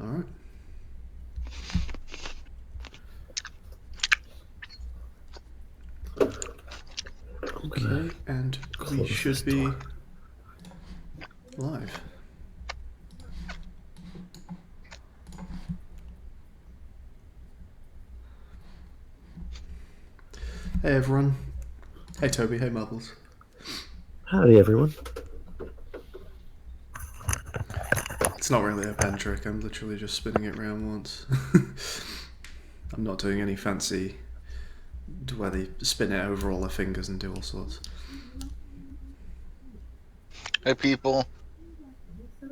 All right. Okay, and we should be live. Hey everyone. Hey Toby, hey Marbles. Howdy, everyone. It's not really a pen trick, I'm literally just spinning it around once. I'm not doing any fancy where they spin it over all their fingers and do all sorts. Hey, people. This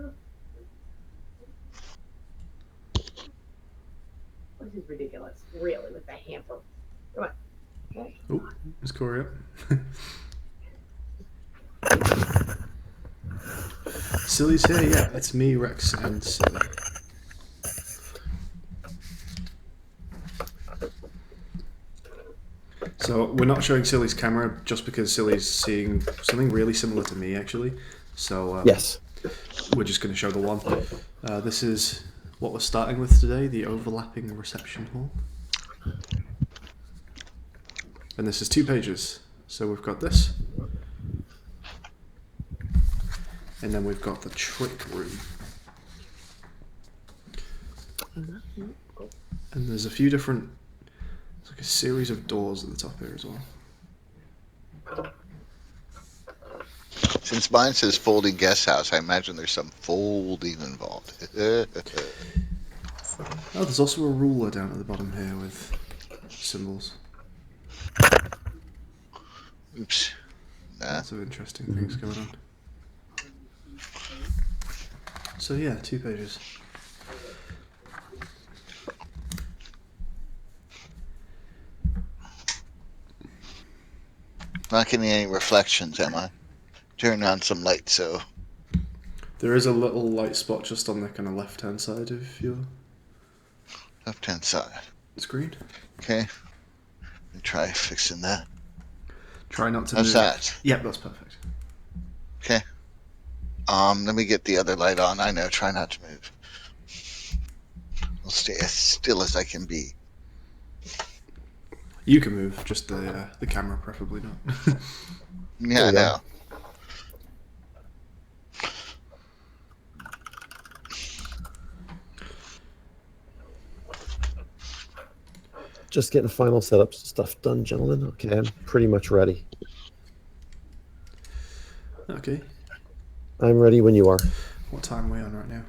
is ridiculous, really, with the hamper. Come on. Okay. Oh, is Corey up? Silly's here, yeah. It's me, Rex, and Silly. So we're not showing Silly's camera just because Silly's seeing something really similar to me, actually. So Yes. we're just going to show the one. This is what we're starting with today, the overlapping reception hall. And this is 2 pages. So we've got this. And then we've got the trick room. And there's a few different, it's like a series of doors at the top here as well. Since mine says folding guest house, I imagine there's some folding involved. Oh, there's also a ruler down at the bottom here with symbols. Oops. Nah. Lots of interesting things going on. So yeah, 2 pages. Not getting any reflections, am I? Turn on some light, so. There is a little light spot just on the kind of left-hand side of your Left-hand side. screen. Okay. Let me try fixing that. Try not to How's move. that? Yep, that's perfect. Okay. Let me get the other light on. I know, try not to move. I'll stay as still as I can be. You can move, just the camera preferably not. Yeah, I know. Just getting final setup stuff done, gentlemen. Okay, I'm pretty much ready. Okay. I'm ready when you are. What time are we on right now?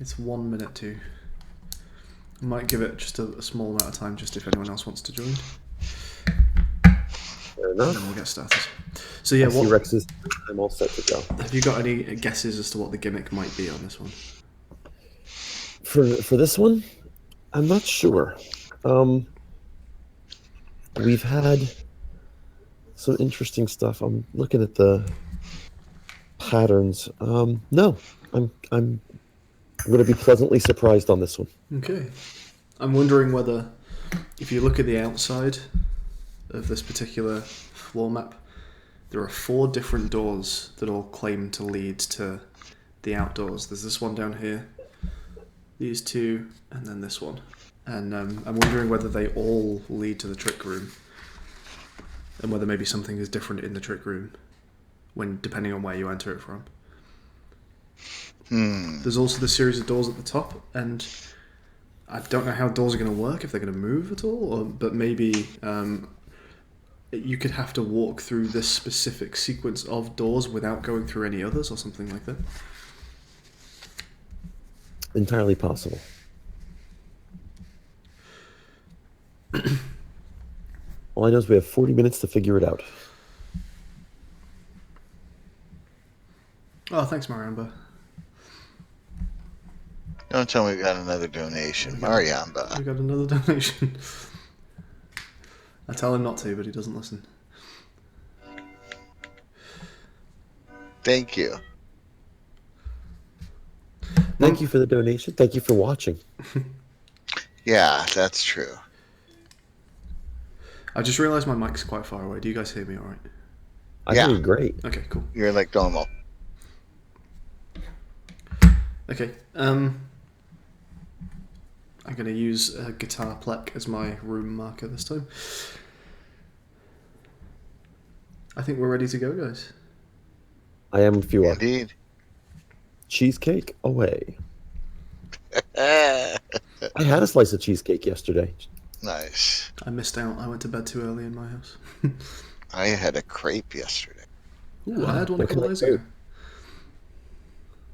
It's 1 minute to. I might give it just a small amount of time just if anyone else wants to join. Fair And enough. then we'll get started. So yeah, I see Rex's. I'm all set to go. Have you got any guesses as to what the gimmick might be on this one? For this one, I'm not sure. We've had some interesting stuff. I'm looking at the patterns. No, I'm going to be pleasantly surprised on this one. Okay. I'm wondering whether, if you look at the outside of this particular floor map, there are 4 different doors that all claim to lead to the outdoors. There's this one down here, these 2, and then this one. And I'm wondering whether they all lead to the trick room, and whether maybe something is different in the trick room, depending on where you enter it from. There's also the series of doors at the top, and I don't know how doors are going to work, if they're going to move at all, but maybe you could have to walk through this specific sequence of doors without going through any others, or something like that. Entirely possible. All I know is we have 40 minutes to figure it out. Oh, thanks, Mariamba. Don't tell me we got another donation. Mariamba. We got another donation. I tell him not to, but he doesn't listen. Thank you. Thank you for the donation. Thank you for watching. Yeah, that's true. I just realised my mic's quite far away. Do you guys hear me all right? I Yeah. hear you great. Okay, cool. You're like normal. Okay. I'm going to use a guitar plec as my room marker this time. I think we're ready to go, guys. I am if you are. Indeed. Cheesecake away. Nice. I had a slice of cheesecake yesterday. I missed out. I went to bed too early in my house. I had a crepe yesterday. Ooh, I had one a What couple kind days of ago.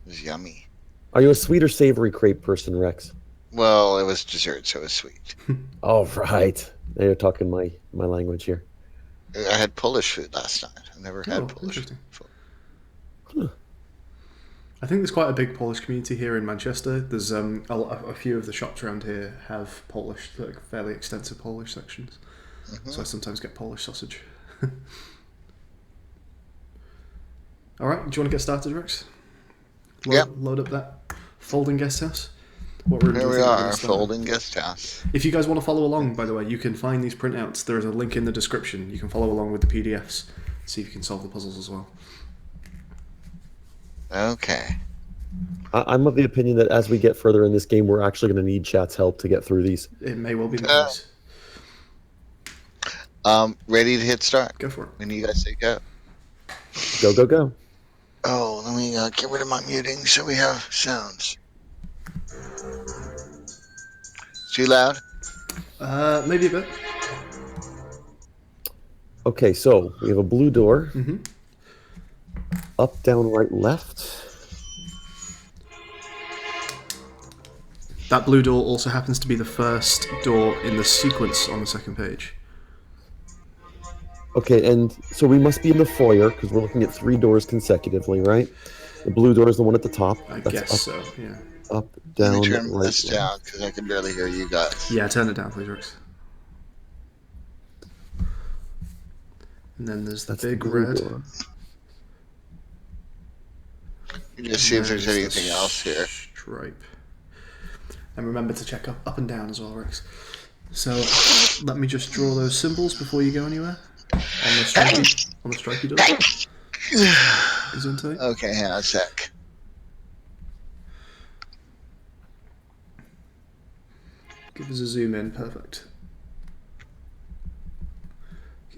It was yummy. Are you a sweet or savory crepe person, Rex? Well, it was dessert, so it was sweet. All right. Now you're talking my language here. I had Polish food last night. I've never had Oh, Polish interesting. food. Huh. I think there's quite a big Polish community here in Manchester. There's a few of the shops around here have Polish, like fairly extensive Polish sections. Mhm. So I sometimes get Polish sausage. All right, do you want to get started, Rex? Yep. Load up that folding guest house. What room do Here you we think we're are, gonna start in? folding guest house. If you guys want to follow along, by the way, you can find these printouts. There is a link in the description. You can follow along with the PDFs, see if you can solve the puzzles as well. Okay. I'm of the opinion that as we get further in this game, we're actually going to need chat's help to get through these. It may well be the Uh, case. Ready to hit start? Go for it. When you guys say go. Go, go, go. Oh, let me get rid of my muting so we have sounds. Too loud? Maybe a bit. Okay, so we have a blue door. Mm-hmm. Up, down, right, left. That blue door also happens to be the first door in the sequence on the second page. Okay, and so we must be in the foyer because we're looking at 3 doors consecutively, right? The blue door is the one at the top. I That's guess up, so, yeah. up, Let down, me turn right, this left. down because I can barely hear you guys. Yeah, turn it down, please, Rex. And then there's the That's the big blue red. door. You just see if And there's then anything the else here. Stripe. And remember to check up and down as well, Rex. So let me just draw those symbols before you go anywhere. On the stripey door. Gesundheit. Okay, hang on a sec. Give us a zoom in, perfect.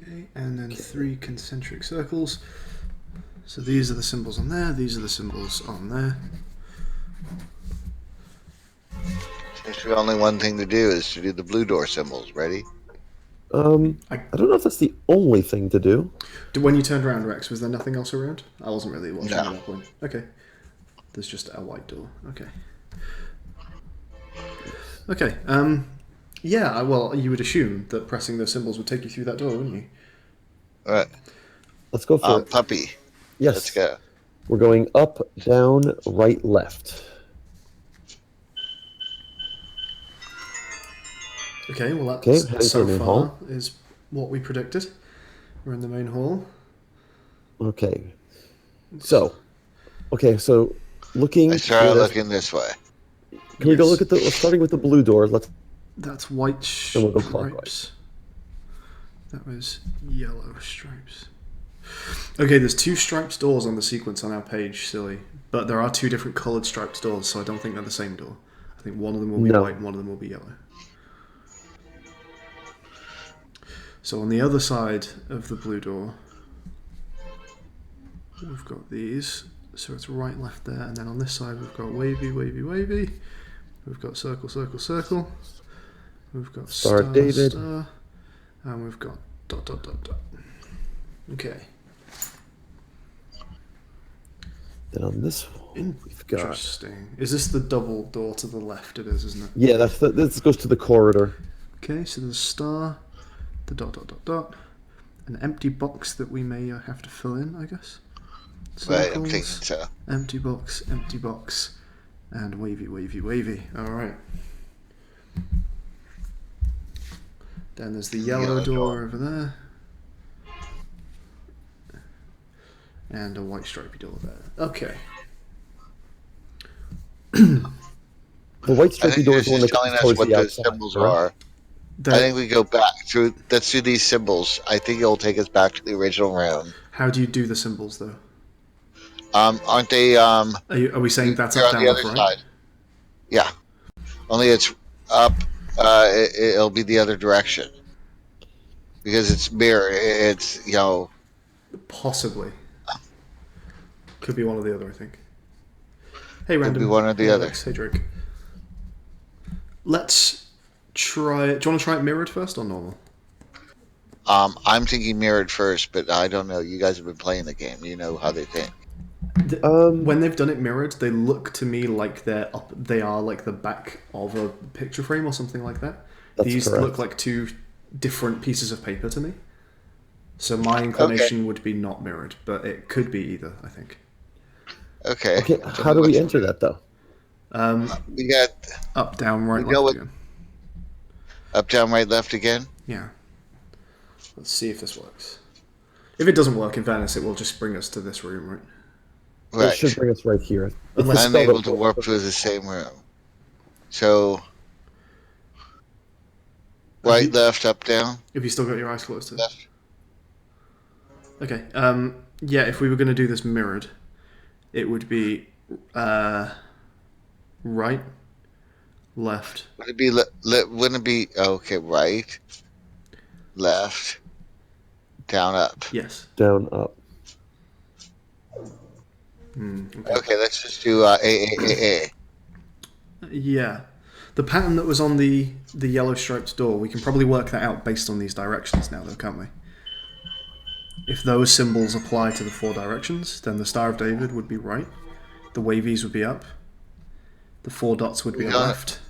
Okay, and then 3 concentric circles. So these are the symbols on there, these are the symbols on there. There's only one thing to do is to do the blue door symbols. Ready? I don't know if that's the only thing to do. When you turned around, Rex, was there nothing else around? I wasn't really watching No. at that point. Okay. There's just a white door. Okay. Okay. Yeah, well, you would assume that pressing those symbols would take you through that door, wouldn't you? All right. Let's go for it. Puppy. Yes. Let's go. We're going up, down, right, left. Okay, well, Okay, that's heading to so the main far hall. is what we predicted. We're in the main hall. Okay. So looking. I started for- looking this way. Can we go Yes. look at starting with the blue door? That's white Then we'll go stripes. clockwise. That was yellow stripes. Okay, there's 2 striped doors on the sequence on our page, silly. But there are 2 different coloured striped doors, so I don't think they're the same door. I think one of them will be No. white and one of them will be yellow. So on the other side of the blue door, we've got these. So it's right, left there, and then on this side we've got wavy, wavy, wavy. We've got circle, circle, circle. We've got Star David. star, and we've got dot, dot, dot, dot. Okay. Then on this one, we've got. Interesting. Is this the double door to the left? It is, isn't it? Yeah, this goes to the corridor. Okay, so there's star, the dot, dot, dot, dot, an empty box that we may have to fill in, I guess. Right, I'm Circles, thinking so. empty box, and wavy, wavy, wavy. All right. Then there's the yellow Yellow door door. over there. And a white stripy door there. Okay. The white I stripy think door this is the one is that telling goes us towards what the the outside. symbols right? are. I think we go back through. Let's do these symbols. I think it'll take us back to the original room. How do you do the symbols, though? Aren't they? Are we saying that's they're up, on down, the left, other right? side. Yeah. Only it's up, it'll be the other direction because it's mirror. It's Possibly. Could be one or the other, I think. Hey, could be Random. one or Hey, the other. Alex. Hey, Drake. Let's try it. Do you want to try it mirrored first or normal? I'm thinking mirrored first, but I don't know. You guys have been playing the game. You know how they think. When they've done it mirrored, they look to me like they are like the back of a picture frame or something like that. That's These correct. look like two different pieces of paper to me. So my Okay. inclination would be not mirrored, but it could be either, I think. Okay. Okay, Tell how me do what we you enter do. that though? We got Up, down, right, We go left with- again. up, down, right, left again. Yeah. Let's see if this works. If it doesn't work, in fairness, it will just bring us to this room, right? It Right. should bring us right here. It's the Unless- spell Unable that- to warp to the same room. So right, left, up, down. If you still got your eyes closed. Left. Okay. Yeah, if we were going to do this mirrored, it would be right, left. Would it be? Wouldn't it be? Okay, right, left, down, up. Yes. down, up. Okay. Okay, let's just do A. Yeah. The pattern that was on the yellow striped door, we can probably work that out based on these directions now, though, can't we? If those symbols apply to the 4 directions, then the Star of David would be right, the wavies would be up, the 4 dots would be a got it. left,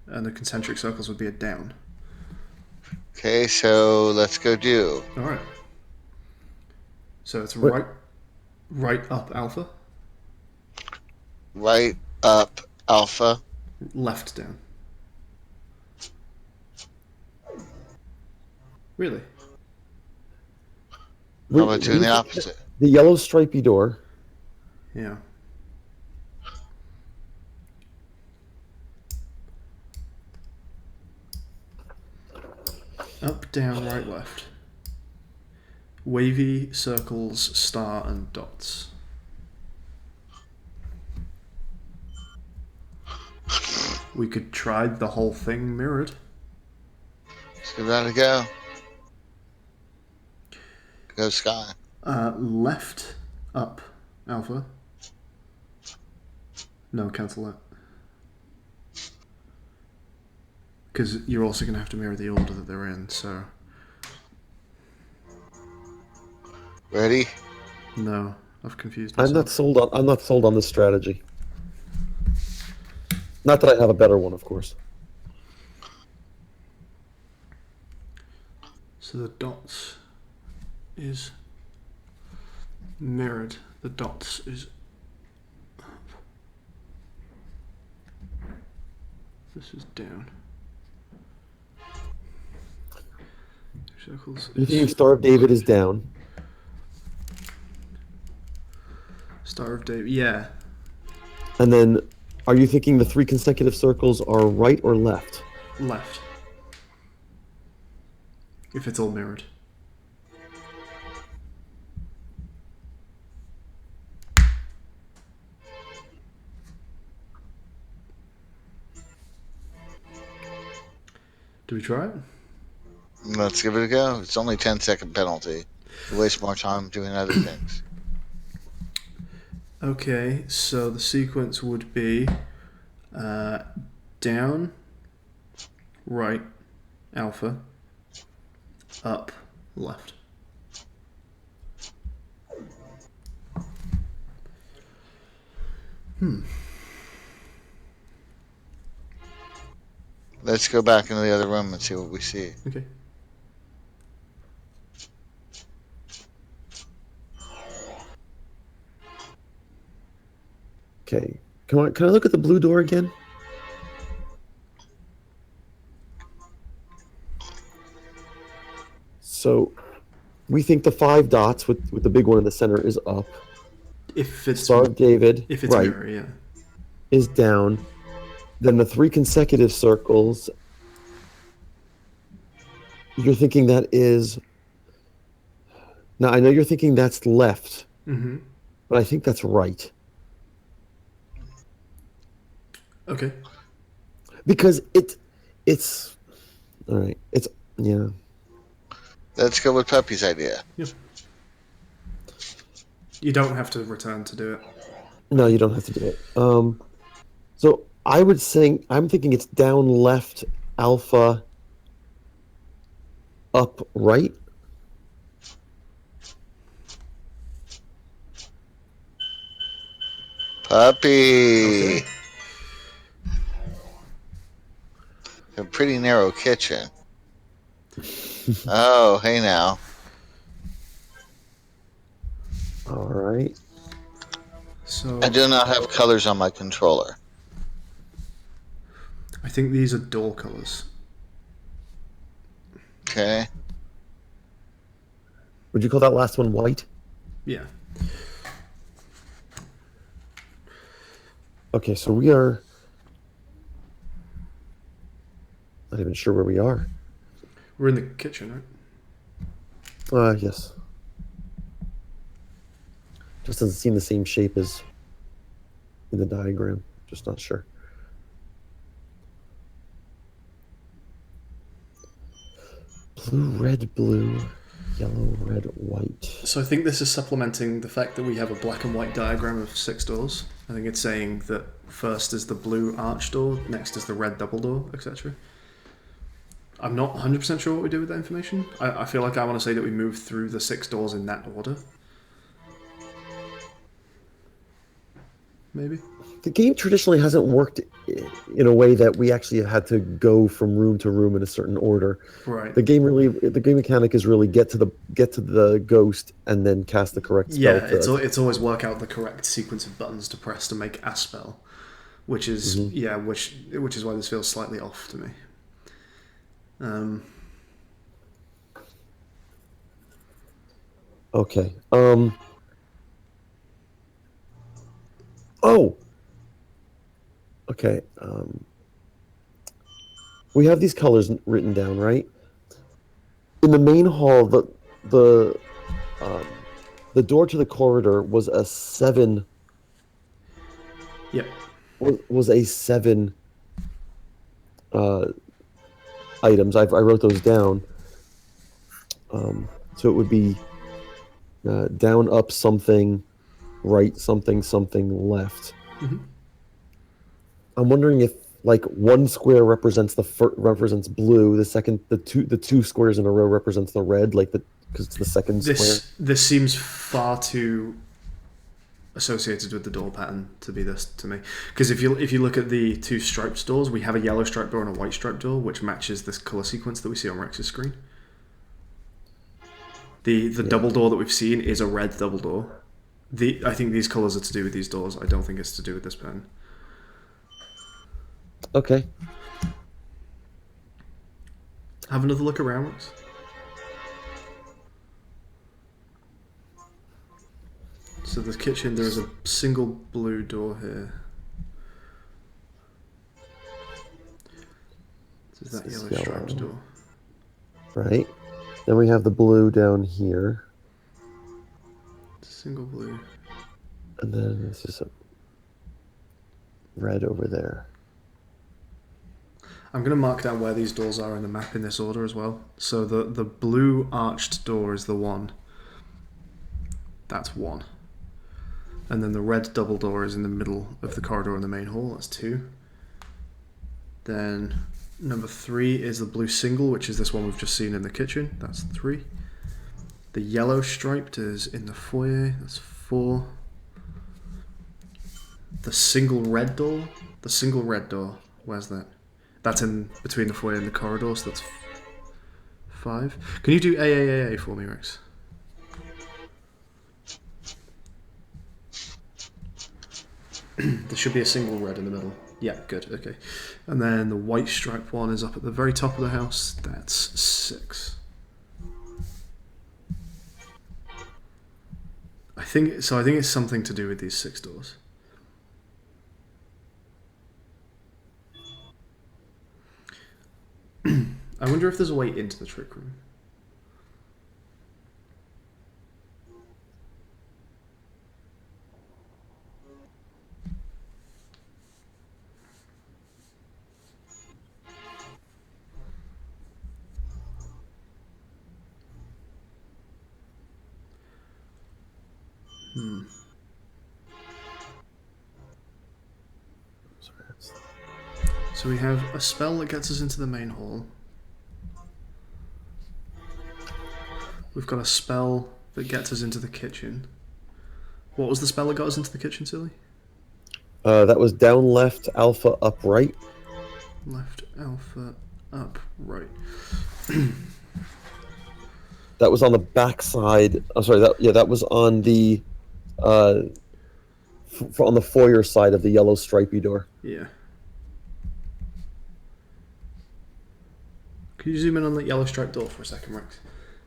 and the concentric circles would be a down. Okay, so let's go do. All right. So it's Wait. right up alpha, Right, up, alpha. left down. Really? How about doing the opposite? The yellow stripy door. Yeah. Up, down, right, left. Wavy, circles, star, and dots. We could try the whole thing mirrored. Let's give that a go. Go Sky. Left, up, alpha. No, cancel that. Because you're also going to have to mirror the order that they're in, so... Ready? No, I've confused I'm myself. I'm not sold on this strategy. Not that I have a better one, of course. So the dots is mirrored. The dots is up. This is down. Circles You think is Star of David is down? Star of David. Yeah, And then, are you thinking the 3 consecutive circles are right or left? left. If it's all mirrored. Do we try it? Let's give it a go. It's only 10-second penalty. You waste more time doing other things. Okay, so the sequence would be down, right, alpha, up, left. Let's go back into the other room and see what we see. Okay. Okay. Come on, can I look at the blue door again? So, we think the 5 dots with the big one in the center is up. If it's Star of David, if it's right, mirror, yeah. is down. Then the 3 consecutive circles, you're thinking that is... Now, I know you're thinking that's left, Mm-hmm. but I think that's right. Okay. Because It's all right. It's yeah. Let's go with Puppy's idea. Yep. You don't have to return to do it. No, you don't have to do it. So I would say I'm thinking it's down left, alpha, up right. Puppy. Okay. A pretty narrow kitchen. Oh, hey now. All right. So I do not have colors on my controller. I think these are door colors. Okay. Would you call that last one white? Yeah. Okay, so we are not even sure where we are. We're in the kitchen, right? Yes. Just doesn't seem the same shape as in the diagram. Just not sure. Blue, yellow, red, white. So I think this is supplementing the fact that we have a black and white diagram of 6 doors. I think it's saying that first is the blue arch door, next is the red double door, etc. I'm not 100% sure what we do with that information. I feel like I want to say that we move through the 6 doors in that order. Maybe? The game traditionally hasn't worked in a way that we actually had to go from room to room in a certain order. Right. The game mechanic is really get to the ghost and then cast the correct spell. Yeah, it's always work out the correct sequence of buttons to press to make a spell, which is which is why this feels slightly off to me. Okay. Oh. Okay. We have these colors written down, right? In the main hall, the door to the corridor was a 7. Yep. Was a 7 items. I wrote those down. So it would be down, up, something, right, something, something, left. Mm-hmm. I'm wondering if like one square represents represents blue, the two squares in a row represents the red, like because it's the second square. This seems far too associated with the door pattern to be this to me. Because if you look at the 2 striped doors, we have a yellow striped door and a white striped door, which matches this color sequence that we see on Rex's screen. The double door that we've seen is a red double door. I think these colors are to do with these doors. I don't think it's to do with this pattern. Okay. Have another look around, Rex. So the kitchen, there is a single blue door here. This is that yellow striped door. Right. Then we have the blue down here. Single blue. And then it's just a red over there. I'm going to mark down where these doors are in the map in this order as well. So the blue arched door is the 1. That's 1. And then the red double door is in the middle of the corridor in the main hall. That's 2. Then number 3 is the blue single, which is this one we've just seen in the kitchen. That's 3. The yellow striped is in the foyer. That's 4. The single red door. Where's that? That's in between the foyer and the corridor, so that's 5. Can you do AAAA for me, Rex? There should be a single red in the middle. Yeah, good, okay. And then the white striped one is up at the very top of the house. That's 6. I think it's something to do with these 6 doors. I wonder if there's a way into the trick room. So we have a spell that gets us into the main hall. We've got a spell that gets us into the kitchen. What was the spell that got us into the kitchen, Silly? That was down left, alpha, up right. Left, alpha, up, right. That was on the back side. I'm sorry. That was on the on the foyer side of the yellow stripy door. Yeah. Can you zoom in on that yellow striped door for a second, Rex?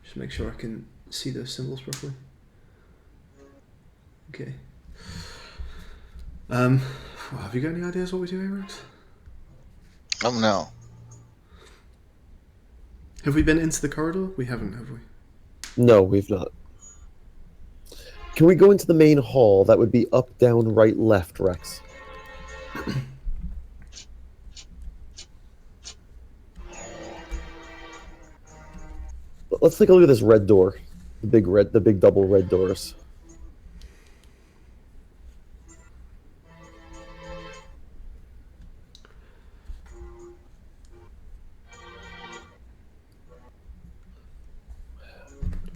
Just make sure I can see those symbols properly. Okay. Have you got any ideas what we do here, Rex? No. Have we been into the corridor? We haven't, have we? No, we've not. Can we go into the main hall? That would be up, down, right, left, Rex. Let's take a look at this red door. The big double red doors.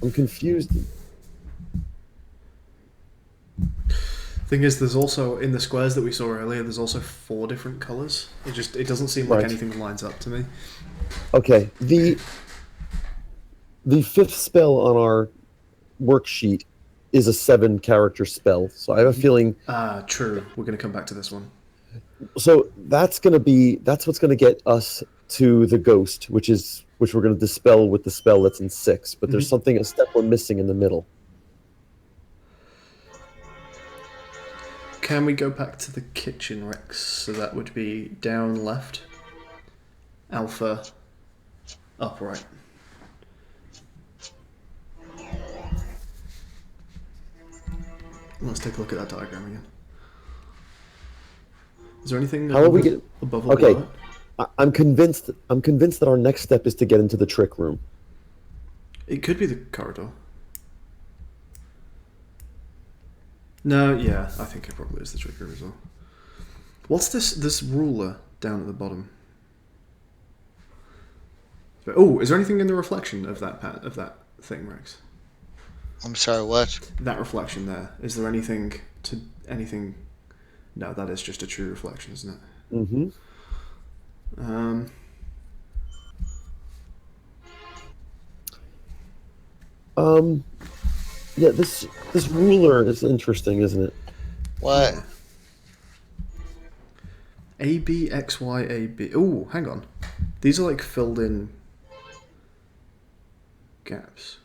I'm confused. Thing is, there's also, in the squares that we saw earlier, there's also 4 different colours. It doesn't seem like Right. anything lines up to me. Okay, the 5th spell on our worksheet is a 7-character spell, so I have a feeling. True. We're going to come back to this one. So that's what's gonna get us to the ghost, which we're gonna dispel with the spell that's in 6. But there's a step we're missing in the middle. Can we go back to the kitchen, Rex? So that would be down left, alpha, up right. Let's take a look at that diagram again. Is there anything How will we get above or okay? below it? I'm convinced that our next step is to get into the trick room. It could be the corridor. No, yeah, I think it probably is the trick room as well. What's this ruler down at the bottom? Oh, is there anything in the reflection of that thing, Rex? I'm sorry, what? That reflection there. Is there anything? No, that is just a true reflection, isn't it? Mm-hmm. Yeah, this ruler is interesting, isn't it? What? Yeah. A B X Y A B. Oh, hang on. These are like filled in gaps.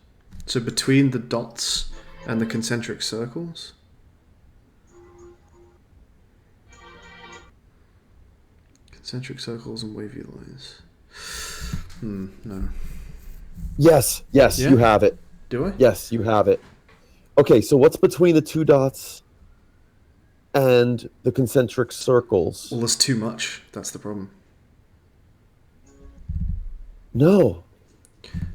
So between the dots and the concentric circles. Concentric circles and wavy lines. No. Yes, Yeah? you have it. Do I? Yes, you have it. Okay, so what's between the 2 dots and the concentric circles? Well, there's too much. That's the problem. No.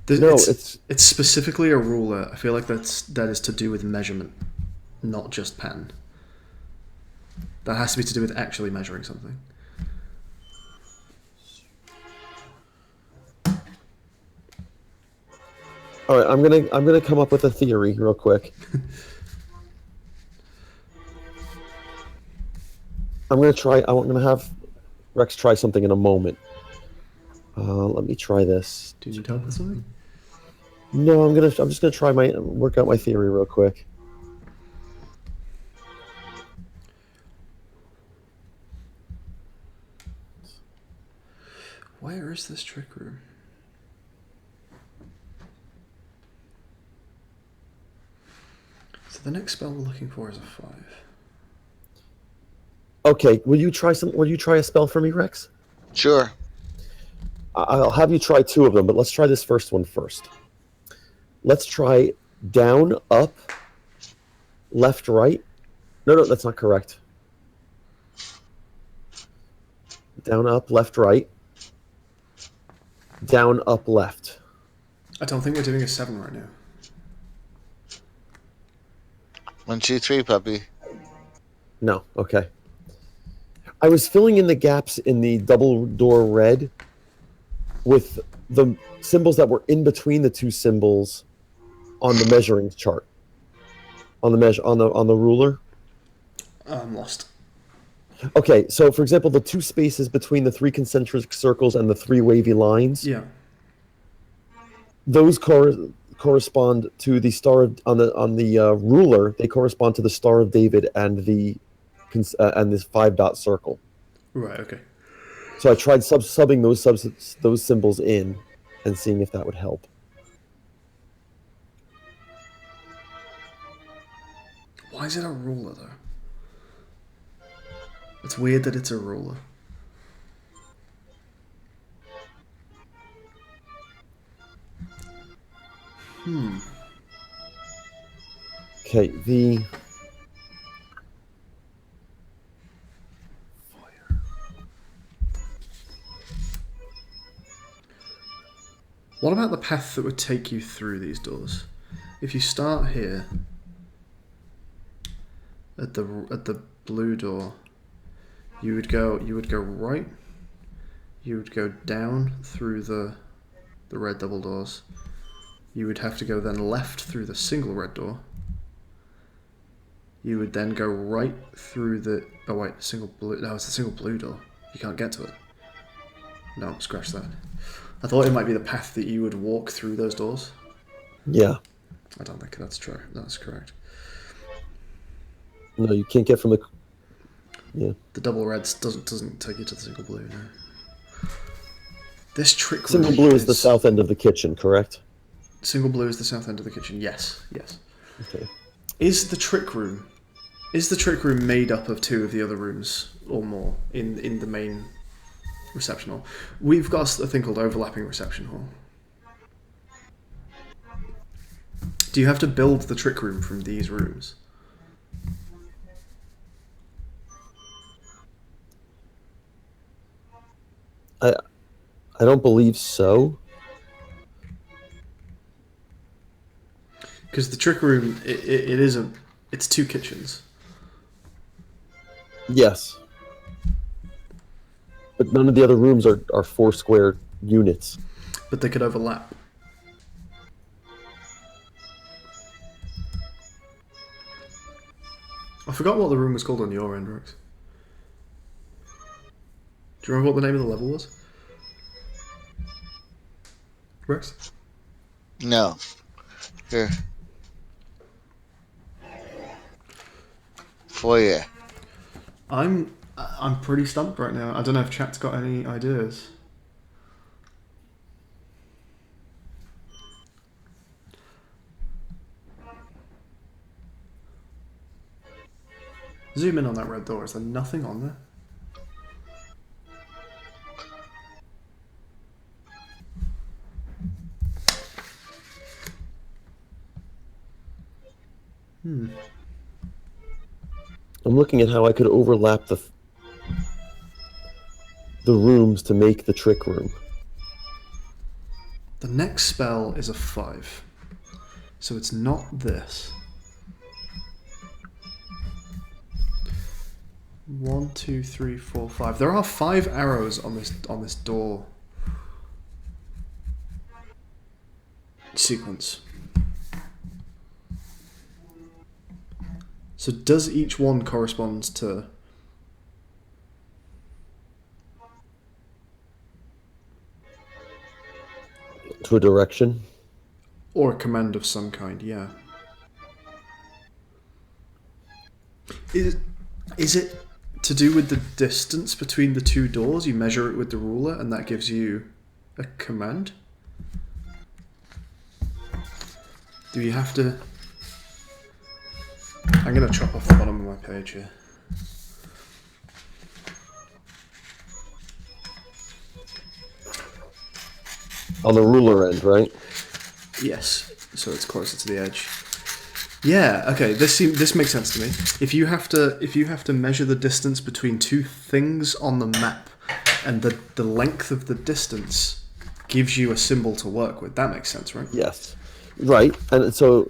It's specifically a ruler. I feel like that is to do with measurement, not just pattern. That has to be to do with actually measuring something. All right, I'm gonna come up with a theory real quick. I'm gonna have Rex try something in a moment. Let me try this. Do you need help with something? No, I'm just gonna work out my theory real quick. Where is this trick room? So the next spell we're looking for is a 5. Okay, will you try a spell for me, Rex? Sure. I'll have you try 2 of them, but let's try this first one first. Let's try down, up, left, right. No, that's not correct. Down, up, left, right. Down, up, left. I don't think we're doing a 7 right now. 1, 2, 3, puppy. No. Okay. I was filling in the gaps in the double door red with the symbols that were in between the two symbols on the measuring chart. On the ruler. I'm lost. Okay, so for example, the two spaces between the three concentric circles and the three wavy lines, Yeah. those correspond to the star on the ruler. They correspond to the Star of David and this 5-dot circle. Right. Okay. So I tried subbing those symbols in and seeing if that would help. Why is it a ruler though? It's weird that it's a ruler. Okay, the What about the path that would take you through these doors? If you start here at the blue door, you would go right. You would go down through the red double doors. You would have to go then left through the single red door. You would then go right through the single blue. No, it's the single blue door. You can't get to it. No, scratch that. I thought it might be the path that you would walk through those doors. yeah. I don't think that's true. That's correct. No, you can't get from the. Yeah. The double reds doesn't take you to the single blue. No. This trick room. Single blue is the south end of the kitchen, correct? Single blue is the south end of the kitchen. Yes. Okay. Is the trick room made up of two of the other rooms or more in the main reception hall? We've got a thing called overlapping reception hall. Do you have to build the trick room from these rooms? I don't believe so. Because the trick room, it's two kitchens. Yes. But none of the other rooms are 4 square units. But they could overlap. I forgot what the room was called on your end, Rex. Do you remember what the name of the level was? Rex? No. Here. Foyer. I'm pretty stumped right now. I don't know if chat's got any ideas. Zoom in on that red door. Is there nothing on there? I'm looking at how I could overlap the rooms to make the trick room. The next spell is a 5. So it's not this. 1, 2, 3, 4, 5. There are 5 arrows on this door sequence. So does each one correspond to a direction? or a command of some kind? Yeah. Is it to do with the distance between the two doors? You measure it with the ruler and that gives you a command? Do you have to... I'm going to chop off the bottom of my page here. On the ruler end, right? Yes, so it's closer to the edge. Yeah, okay, this makes sense to me. If you have to measure the distance between two things on the map and the length of the distance gives you a symbol to work with, that makes sense, right? Yes. Right. And so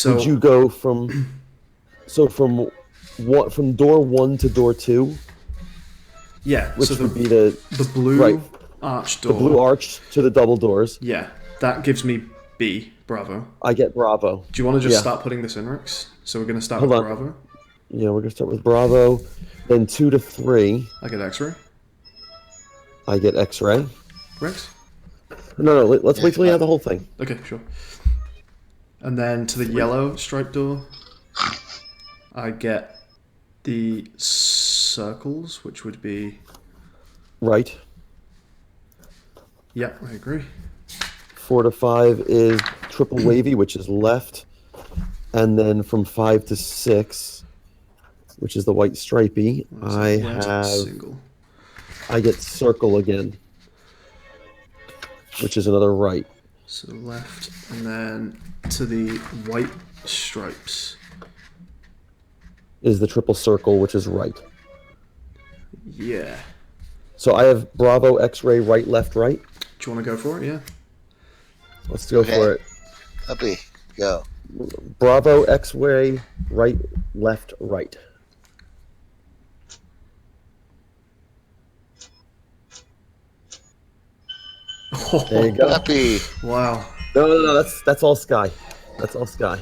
would you go from So from door 1 to door 2, Yeah, which so would be the blue right. arch the door. blue arch to the double doors. Yeah, that gives me B, Bravo. I get Bravo. Do you want to just Yeah. start putting this in, Rex? So we're going to start Hold with on. Bravo. Yeah, we're gonna start with Bravo. Then 2 to 3, I get X-ray. I get X-ray. Rex? No, let's wait till we have the whole thing. Okay, sure. And then to the yellow stripe door, I get the circles, which would be... Right. Yeah, I agree. 4 to 5 is triple wavy, which is left. And then from 5 to 6, which is the white stripy, I Red have single. I get circle again, which is another right. So left, and then to the white stripes. Is the triple circle, which is right. Yeah. So I have Bravo, X-ray, right, left, right. Do you want to go for it? Yeah. Let's go for it. Happy. Go. Bravo, X-ray, right, left, right. There you go. Happy. Wow. No, that's all sky. That's all sky.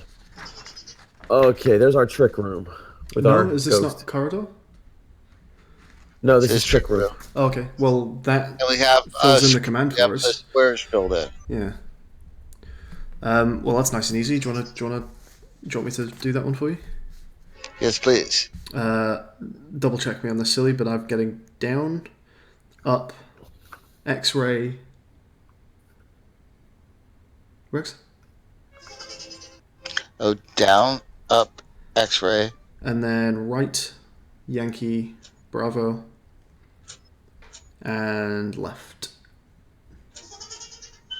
Okay, there's our trick room with our No, is this ghost. not corridor? No, this This is trick room. Oh, okay. Well, that And we have fills in the command for the us. squares filled in. Yeah. Well, that's nice and easy. Do you want me to do that one for you? Yes, please. Double check me on this, silly, but I'm getting down, up, X-ray. Rex? Oh, down, up, X-ray. And then right, Yankee, Bravo, and left.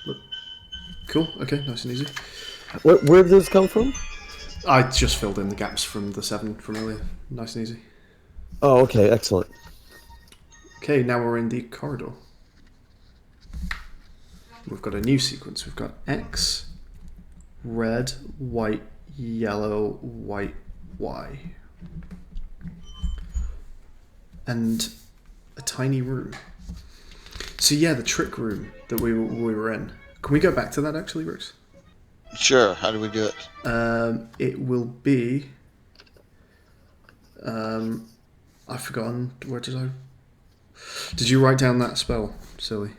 Look. Cool. Okay, nice and easy. Where did this come from? I just filled in the gaps from the 7 from earlier. Nice and easy. Oh, okay, excellent. Okay, now we're in the corridor. We've got a new sequence. We've got X, red, white, yellow, white, Y. And a tiny room. So yeah, the trick room that we were in. Can we go back to that actually, Rex? Sure. How do we do it? It will be... I've forgotten. Where did I... Did you write down that spell, silly?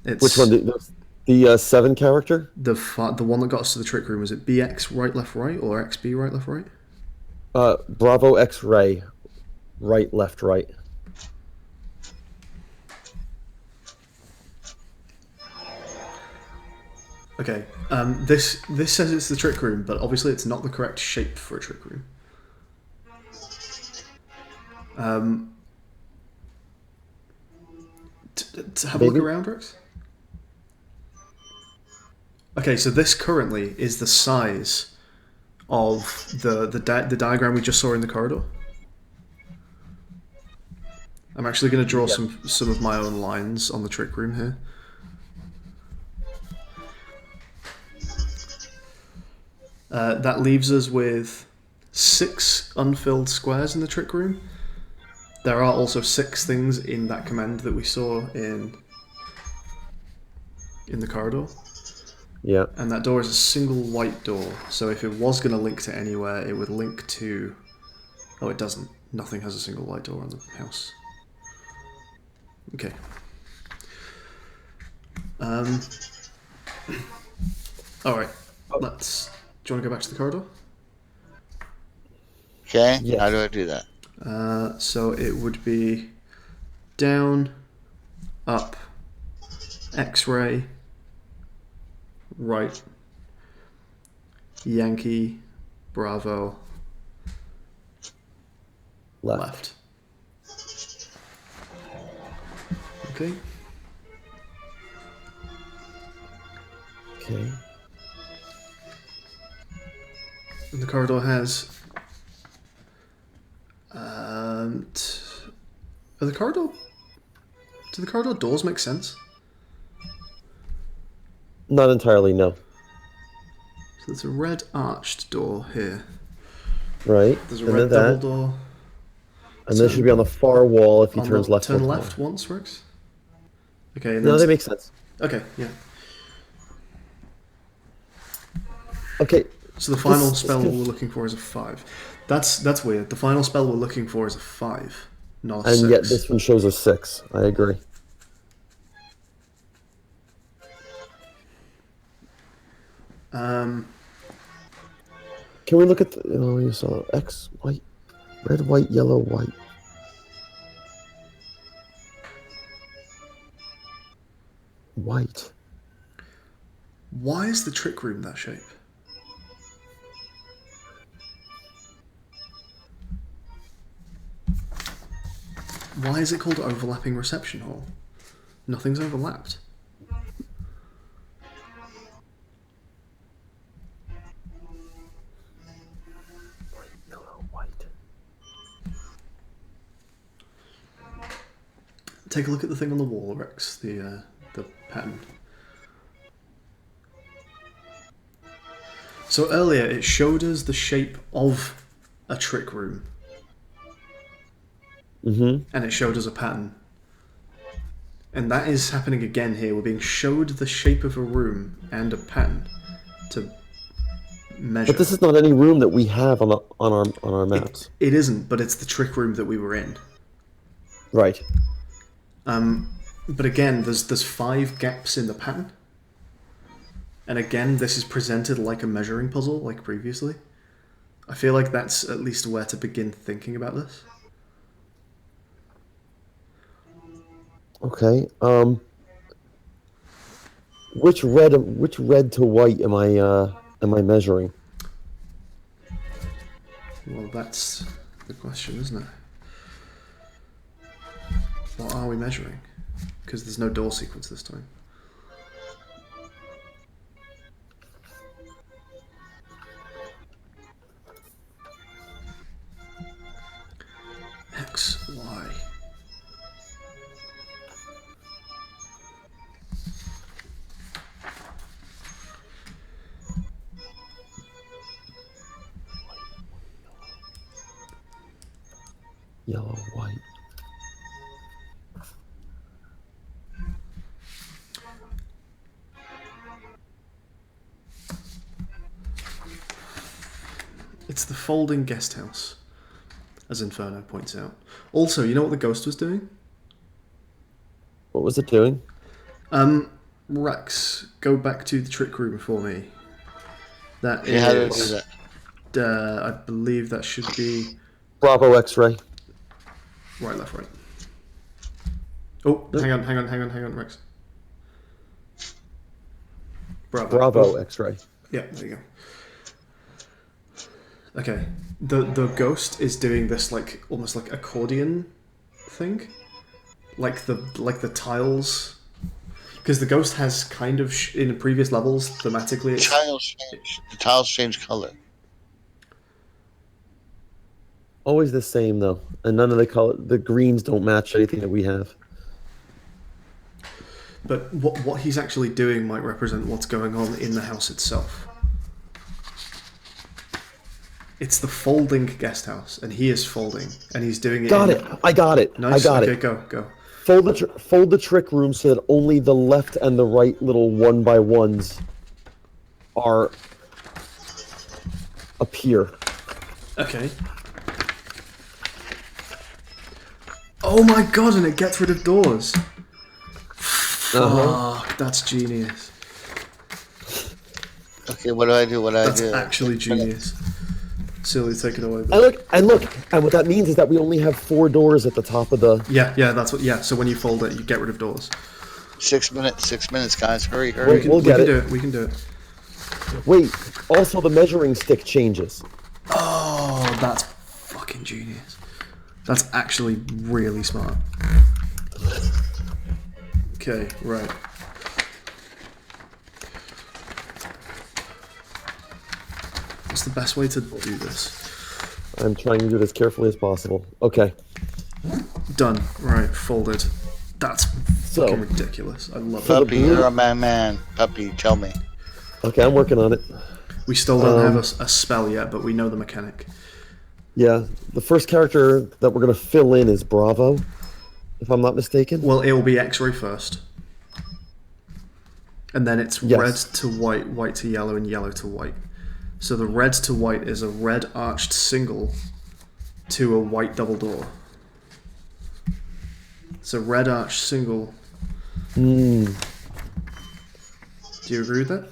It's Which one? The 7 character? the one that got us to the trick room. Was it BX right, left, right, or XB right, left, right? Bravo, X-ray, right, left, right. Okay. This says it's the trick room, but obviously it's not the correct shape for a trick room. To have a look Maybe. around, Rex. Okay, so this currently is the size of the diagram we just saw in the corridor. I'm actually going to draw some of my own lines on the trick room here. That leaves us with 6 unfilled squares in the trick room. There are also 6 things in that command that we saw in the corridor. Yeah. And that door is a single white door, so if it was going to link to anywhere, it would link to... Oh, it doesn't. Nothing has a single white door on the house. Okay. Alright, let's... Do you want to go back to the corridor? Okay. Yes. How do I do that? So it would be down, up, X-ray, right, Yankee, Bravo, left. Okay. Okay. And the corridor has... Do the corridor doors make sense? Not entirely, no. So there's a red arched door here. Right. There's a and red then double that. door. And then it should be on the far wall if he On turns the left. turn one left time. once works. Okay. And No, then that makes sense. Okay. Yeah. Okay. So the final This spell conf- we're looking for is a 5. That's weird. The final spell we're looking for is a 5, not a And 6. yet this one shows a 6. I agree. Can we look at the... Oh, you saw X, white, red, white, yellow, white. White. Why is the trick room that shape? Why is it called overlapping reception hall? Nothing's overlapped. White, yellow, white. Take a look at the thing on the wall, Rex. The pattern. So earlier it showed us the shape of a trick room. Mm-hmm. And it showed us a pattern. And that is happening again here. We're being showed the shape of a room and a pattern to measure. But this is not any room that we have on our maps. It isn't, but it's the trick room that we were in. Right. But again, there's 5 gaps in the pattern. And again, this is presented like a measuring puzzle, like previously. I feel like that's at least where to begin thinking about this. Okay. Which red to white am I measuring? Well, that's the question, isn't it? What are we measuring? Because there's no door sequence this time. X, Y. Yellow, white. It's the folding guest house, as Inferno points out. Also, you know what the ghost was doing? What was it doing? Rex, go back to the trick room for me. That Yeah, how do I is... do that? I believe that should be... Bravo X-ray. Right, left, right. Oh, hang on, Rex. Bravo X-ray. Yeah, there you go. Okay, the ghost is doing this like almost like accordion thing, like the tiles, because the ghost has kind of in previous levels thematically. The tiles change color. Always the same though, and none of the greens don't match anything that we have. But what he's actually doing might represent what's going on in the house itself. It's the folding guest house, and he is folding, and he's doing it. Got it. I got it. Nice. I got okay, it. Go. Fold the trick room so that only the left and the right little 1x1s appear. Okay. Oh my god, and it gets rid of doors. Fuck, that's genius. Okay, what do I do? That's actually genius. Silly, take it away. And look, and what that means is that we only have 4 doors at the top of the... Yeah, that's what... Yeah, so when you fold it, you get rid of doors. 6 minutes, guys. Hurry. We'll get it. We can do it. Wait, also the measuring stick changes. Oh, that's fucking genius. That's actually really smart. Okay, right. What's the best way to do this? I'm trying to do it as carefully as possible. Okay. Done. Right, folded. That's So, fucking ridiculous. I love it. Puppy, you're a man. Puppy, tell me. Okay, I'm working on it. We still don't have a spell yet, but we know the mechanic. Yeah, the first character that we're going to fill in is Bravo, if I'm not mistaken. Well, it will be X-ray first. And then it's Yes. red to white, white to yellow, and yellow to white. So the red to white is a red arched single to a white double door. It's a red arched single. Hmm. Do you agree with that?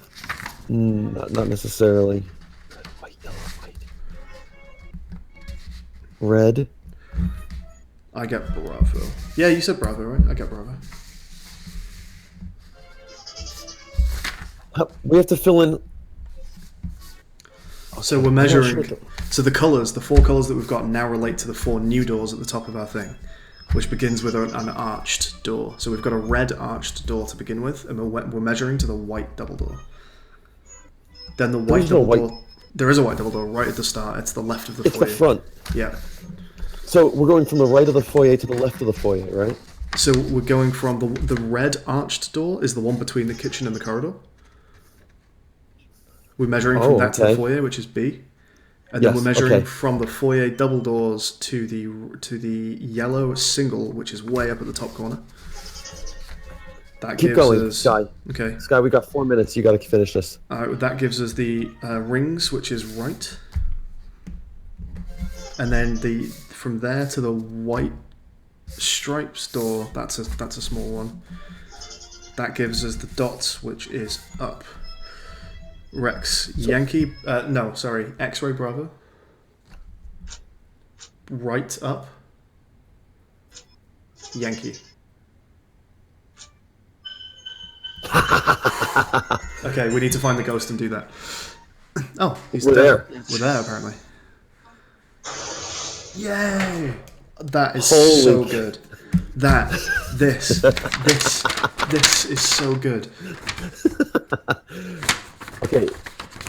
Not necessarily. Red, white, yellow, white. Red. I get Bravo. Yeah, you said Bravo, right? I get Bravo. We have to fill in. So we're measuring. So the colours, the 4 colours that we've got now relate to the 4 new doors at the top of our thing, which begins with an arched door. So we've got a red arched door to begin with, and we're measuring to the white double door. Then the white double door. There is a white double door right at the start. It's the left of the foyer. It's the front. Yeah. So we're going from the right of the foyer to the left of the foyer, right? So we're going from the red arched door is the one between the kitchen and the corridor. We're measuring from that to the foyer, which is B, and then we're measuring from the foyer double doors to the yellow single, which is way up at the top corner. That Keep gives going, us, Sky. Okay. Sky, we got 4 minutes. You got to finish this. That gives us the rings, which is right, and then from there to the white stripes door. That's a small one. That gives us the dots, which is up. Rex, Yankee, X-ray Bravo. Right up. Yankee. Okay, we need to find the ghost and do that. Oh, We're there. We're there, apparently. Yay! That is Holy so good. This is so good. Okay,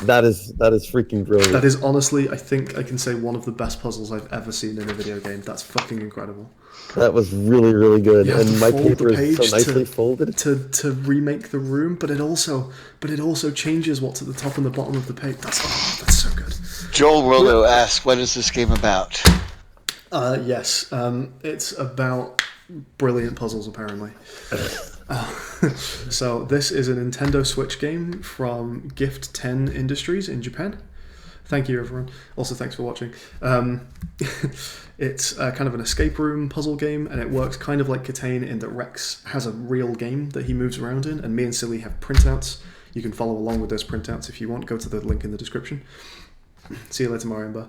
that is freaking brilliant. That is honestly, I think I can say, one of the best puzzles I've ever seen in a video game. That's fucking incredible. That was really, really good. You have And to my fold paper the is so page nicely folded. to remake the room, but it also changes what's at the top and the bottom of the page. That's so good. Joel Rolo asks, what is this game about? Yes, it's about brilliant puzzles, apparently. So this is a Nintendo Switch game from Gift 10 Industries in Japan. Thank you, everyone. Also, thanks for watching. It's kind of an escape room puzzle game, and it works kind of like Catane in that Rex has a real game that he moves around in, and me and Silly have printouts. You can follow along with those printouts if you want. Go to the link in the description. See you later, Marimba.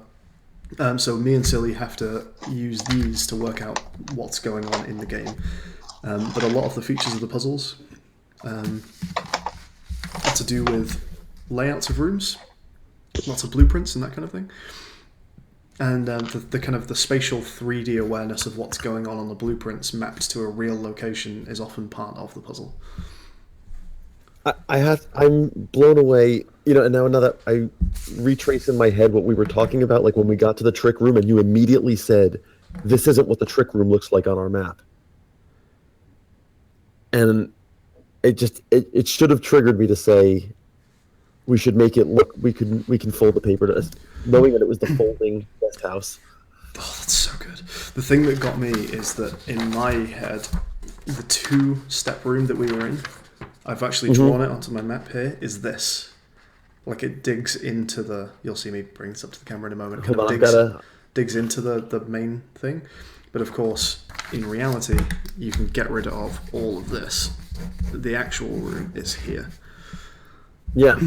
So me and Silly have to use these to work out what's going on in the game. But a lot of the features of the puzzles are to do with layouts of rooms, lots of blueprints and that kind of thing. And the kind of the spatial 3D awareness of what's going on the blueprints mapped to a real location is often part of the puzzle. I'm blown away, and now that I retrace in my head what we were talking about, like when we got to the trick room and you immediately said, this isn't what the trick room looks like on our map. And it should have triggered me to say, we should make it look, we can fold the paper to us, knowing that it was the folding guest house. Oh, that's so good. The thing that got me is that in my head, the 2-step room that we were in, I've actually drawn it onto my map here, is this. Like it digs into the... You'll see me bring this up to the camera in a moment. It digs into the main thing. But of course, in reality, you can get rid of all of this. The actual room is here. Yeah.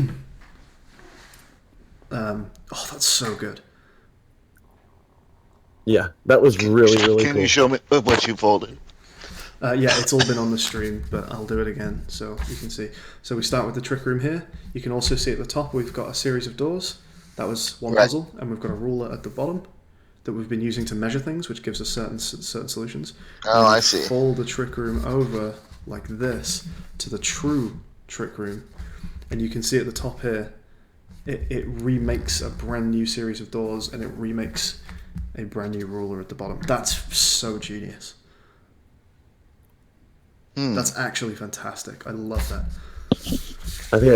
That's so good. Yeah, that was really, really Can cool. you show me what you folded? Yeah, it's all been on the stream, but I'll do it again so you can see. So we start with the trick room here. You can also see at the top we've got a series of doors. That was one puzzle, and we've got a ruler at the bottom that we've been using to measure things, which gives us certain solutions. Oh, I see. Fold the trick room over like this to the true trick room, and you can see at the top here, it remakes a brand new series of doors, and it remakes a brand new ruler at the bottom. That's so genius. That's actually fantastic. I love that. I think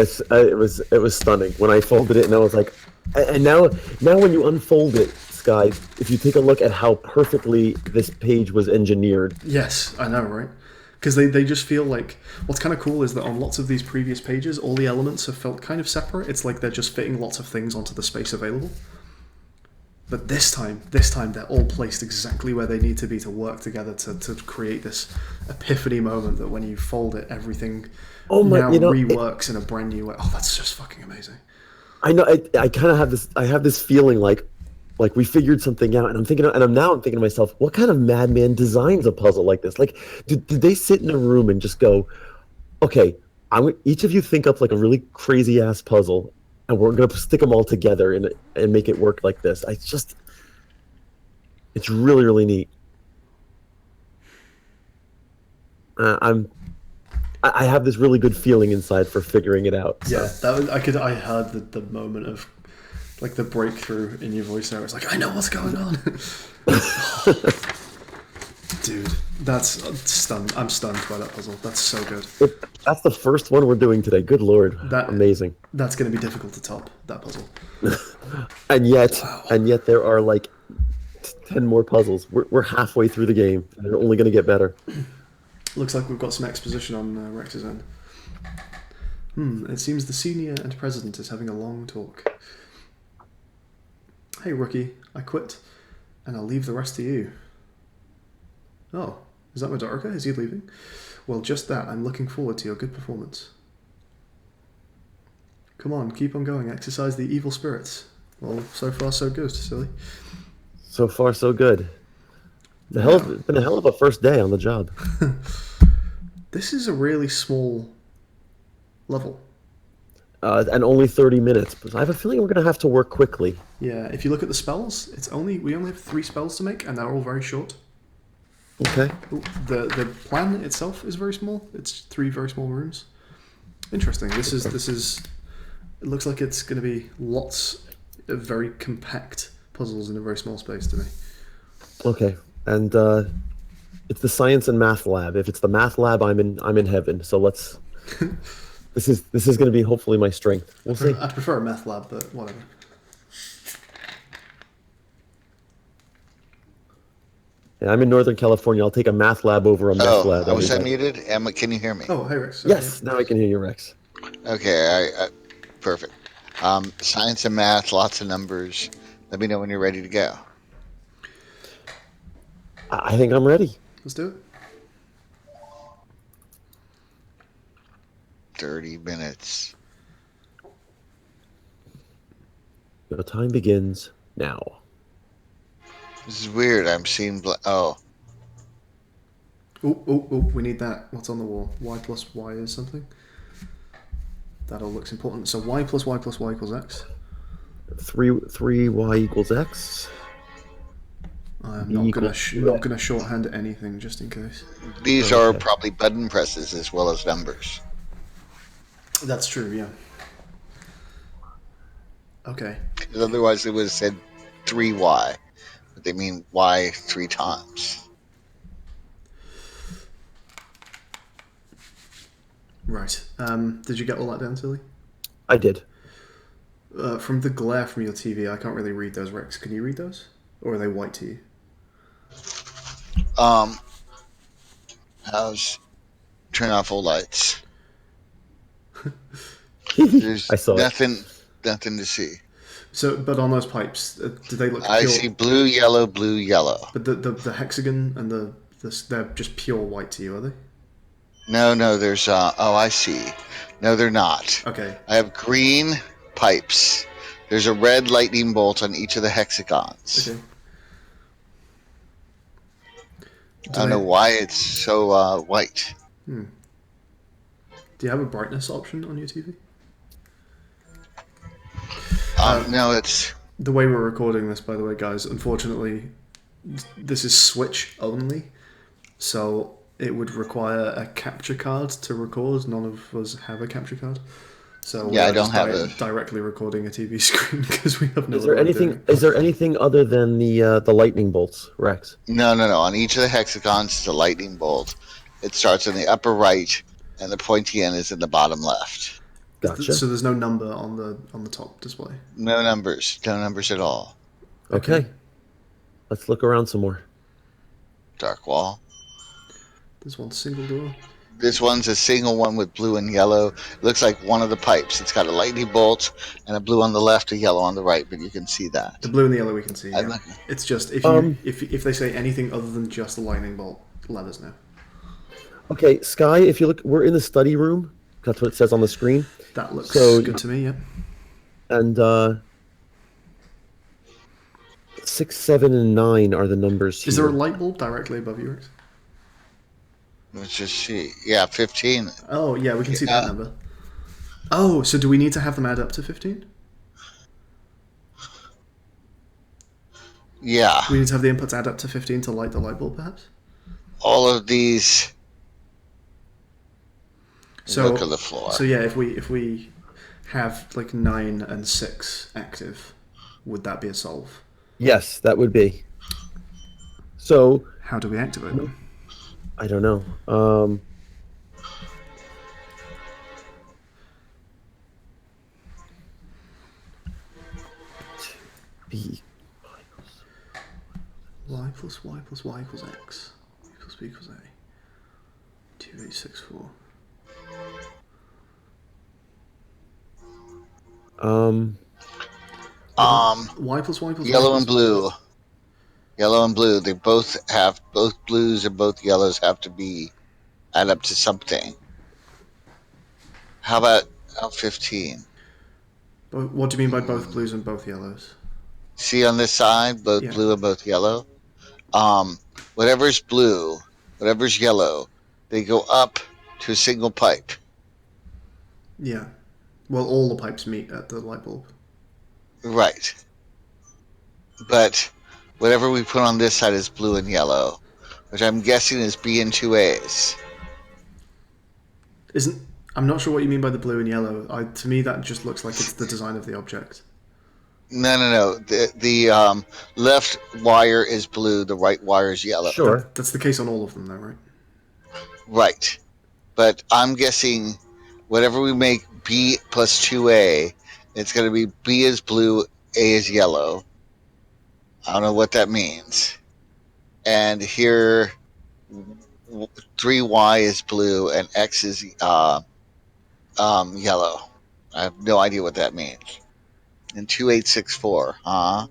it was stunning when I folded it, and I was like, and now when you unfold it, Sky, if you take a look at how perfectly this page was engineered. Yes, I know, right? Because they just feel like what's kind of cool is that on lots of these previous pages, all the elements have felt kind of separate. It's like they're just fitting lots of things onto the space available. But this time they're all placed exactly where they need to be to work together to create this epiphany moment that when you fold it, everything reworks in a brand new way. Oh, that's just fucking amazing. I know. I kind of have this. I have this feeling like we figured something out, and I'm thinking to myself, what kind of madman designs a puzzle like this? Like, did they sit in a room and just go, okay, each of you think up like a really crazy ass puzzle, and we're gonna stick them all together and make it work like this. It's really, really neat. I have this really good feeling inside for figuring it out. Yeah, I heard the moment of like the breakthrough in your voice there. It's like, I know what's going on. Dude, I'm stunned by that puzzle. That's so good. That's the first one we're doing today. Good Lord. Amazing. That's going to be difficult to top, that puzzle. and yet there are like 10 more puzzles. We're halfway through the game. And they're only going to get better. Looks like we've got some exposition on Rex's end. It seems the senior and president is having a long talk. Hey, rookie, I quit, and I'll leave the rest to you. Oh, is that Madorica? Is he leaving? Well, just that. I'm looking forward to your good performance. Come on, keep on going. Exercise the evil spirits. Well, so far so good, silly. So far so good. It's been a hell of a first day on the job. This is a really small level. And only 30 minutes. But I have a feeling we're going to have to work quickly. Yeah, if you look at the spells, we only have 3 spells to make, and they're all very short. Okay. The plan itself is very small. It's 3 very small rooms. Interesting. This is. It looks like it's going to be lots of very compact puzzles in a very small space to me. Okay, and it's the science and math lab. If it's the math lab, I'm in heaven. So let's. This is going to be hopefully my strength. We'll see. I prefer a meth lab, but whatever. Yeah, I'm in Northern California. I'll take a math lab over a meth lab. Was I muted? Emma, can you hear me? Oh, hey Rex. Yes, now I can hear you, Rex. Okay, perfect. Science and math, lots of numbers. Let me know when you're ready to go. I think I'm ready. Let's do it. 30 minutes. The time begins now. This is weird. I'm seeing... Oh, we need that. What's on the wall? Y plus Y is something? That all looks important. So Y plus Y plus Y equals X? 3Y equals X. I'm not gonna shorthand anything just in case. These are probably button presses as well as numbers. That's true, yeah. Okay. Otherwise, it would have said 3Y. But they mean Y 3 times. Right. Did you get all that down, Tilly? I did. From the glare from your TV, I can't really read those, Rex. Can you read those? Or are they white to you? Turn off all lights. There's I saw nothing to see. So, but on those pipes, do they look pure? I see blue, yellow, blue, yellow. But the hexagon and they're just pure white to you, are they? No, there's I see. No, they're not. Okay. I have green pipes. There's a red lightning bolt on each of the hexagons. Okay. I don't know why it's so white. Do you have a brightness option on your TV? No, it's... The way we're recording this, by the way, guys, unfortunately, this is Switch only, so it would require a capture card to record. None of us have a capture card. So yeah, I don't have directly recording a TV screen because we have no. Is there anything other than the lightning bolts, Rex? No. On each of the hexagons, it's a lightning bolt. It starts in the upper right, and the pointy end is in the bottom left. Gotcha. So there's no number on the top display. No numbers at all. Okay. Let's look around some more. Dark wall. There's one single door. This one's a single one with blue and yellow. It looks like one of the pipes. It's got a lightning bolt and a blue on the left, a yellow on the right, but you can see that. The blue and the yellow we can see. I'm Yeah. not- It's just if if they say anything other than just the lightning bolt, let us know. Okay, Sky, if you look, we're in the study room. That's what it says on the screen. That looks So- good to me. Yeah. And 6, 7, and 9 are the numbers here. Is there a light bulb directly above you, Rex? Let's just see. Yeah, 15. Oh yeah, we can see that number. Oh, so do we need to have them add up to 15? Yeah. We need to have the inputs add up to 15 to light the light bulb, perhaps? All of these. So, Look at the floor. So yeah, if we have like 9 and 6 active, would that be a solve? Yes, that would be. So, How do we activate them? I don't know. B. Y plus Y plus Y equals X. B plus B equals A. 2864. Y plus Y plus Yellow Y and plus blue. Yellow and blue. They both blues and both yellows have to be add up to something. How about 15? What do you mean by both blues and both yellows? See on this side, both Yeah. blue and both yellow. Whatever's blue, whatever's yellow, they go up to a single pipe. Yeah. Well, all the pipes meet at the light bulb. Right. But whatever we put on this side is blue and yellow, which I'm guessing is B and 2As. I'm not sure what you mean by the blue and yellow. To me, that just looks like it's the design of the object. No. The left wire is blue. The right wire is yellow. Sure. That's the case on all of them, though, right? Right. But I'm guessing whatever we make B plus 2A, it's going to be B is blue, A is yellow. I don't know what that means. And here, 3Y is blue and X is yellow. I have no idea what that means. And 2864, huh?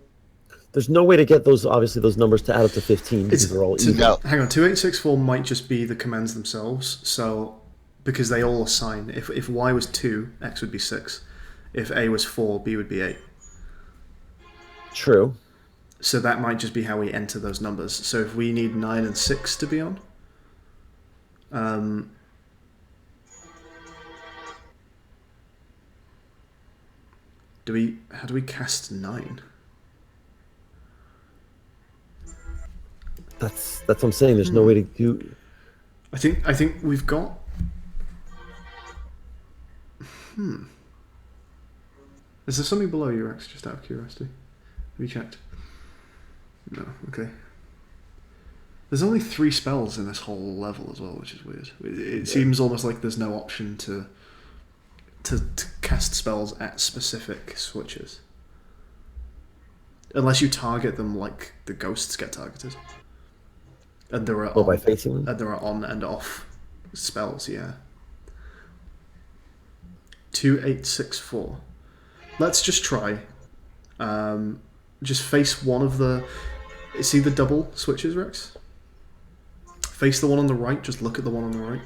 There's no way to get those, obviously, those numbers to add up to 15 because they're all even. No. Hang on, 2864 might just be the commands themselves. So, because they all assign, if Y was 2, X would be 6. If A was 4, B would be 8. True. So that might just be how we enter those numbers. So if we need 9 and 6 to be on, how do we cast 9? That's what I'm saying. There's no way to do. I think we've got. Is there something below you, Rex? Just out of curiosity, have you checked? No. Okay. There's only 3 spells in this whole level as well, which is weird. It seems almost like there's no option to cast spells at specific switches, unless you target them like the ghosts get targeted. And there are by facing them? and there are on and off spells. Yeah. 2864. Let's just try. Just face one of the. See the double switches, Rex? Face the one on the right. Just look at the one on the right,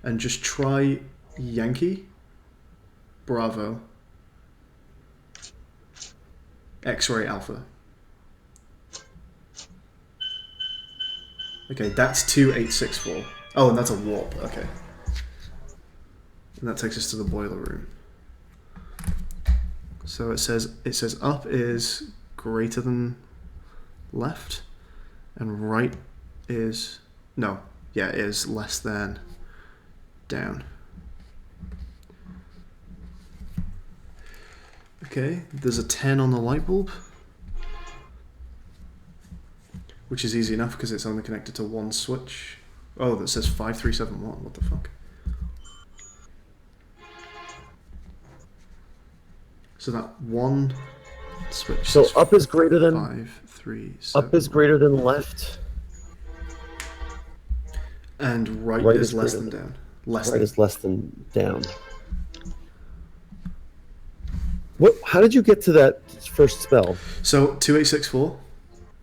and just try Yankee, Bravo, X-ray Alpha. Okay, that's 2864. Oh, and that's a warp. Okay. And that takes us to the boiler room. So it says up is greater than left, and right is is less than down. Okay, there's a 10 on the light bulb, which is easy enough because it's only connected to one switch. Oh, that says 5371. What the fuck? So that one switch. So says up is greater than. 5, 3. 3, 7. Up is greater than left. And right, Right is is less greater than than- down. Less Right than. is less than down. What? How did you get to that first spell? So 2864,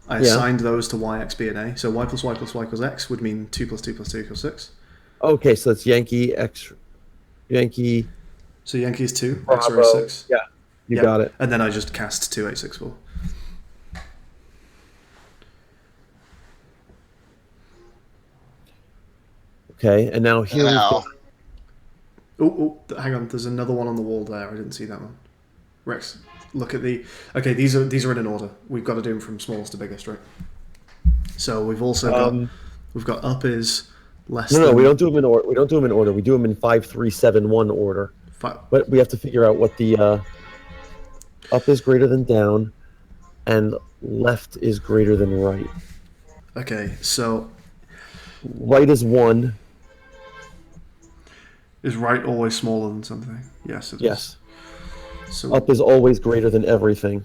I Yeah. assigned those to y, x, b, and a. So y plus y plus y equals x would mean 2 plus 2 plus 2 equals 6. Okay, so that's Yankee X, Yankee So Yankee is 2, Bravo. X-ray is 6. Yeah, you Yep. got it. And then I just cast 2864. Okay, and now here we've Now, got. Hang on. There's another one on the wall there. I didn't see that one. Rex, look at the. Okay, these are in an order. We've got to do them from smallest to biggest, right? So we've also got up is less. No, than we don't do them in order. We don't do them in order. We do them in 5, 3, 7, 1 order. But we have to figure out what the up is greater than down, and left is greater than right. Okay, so Right is 1. is right always smaller than something? Yes, it is. Yes. So Up is always greater than everything.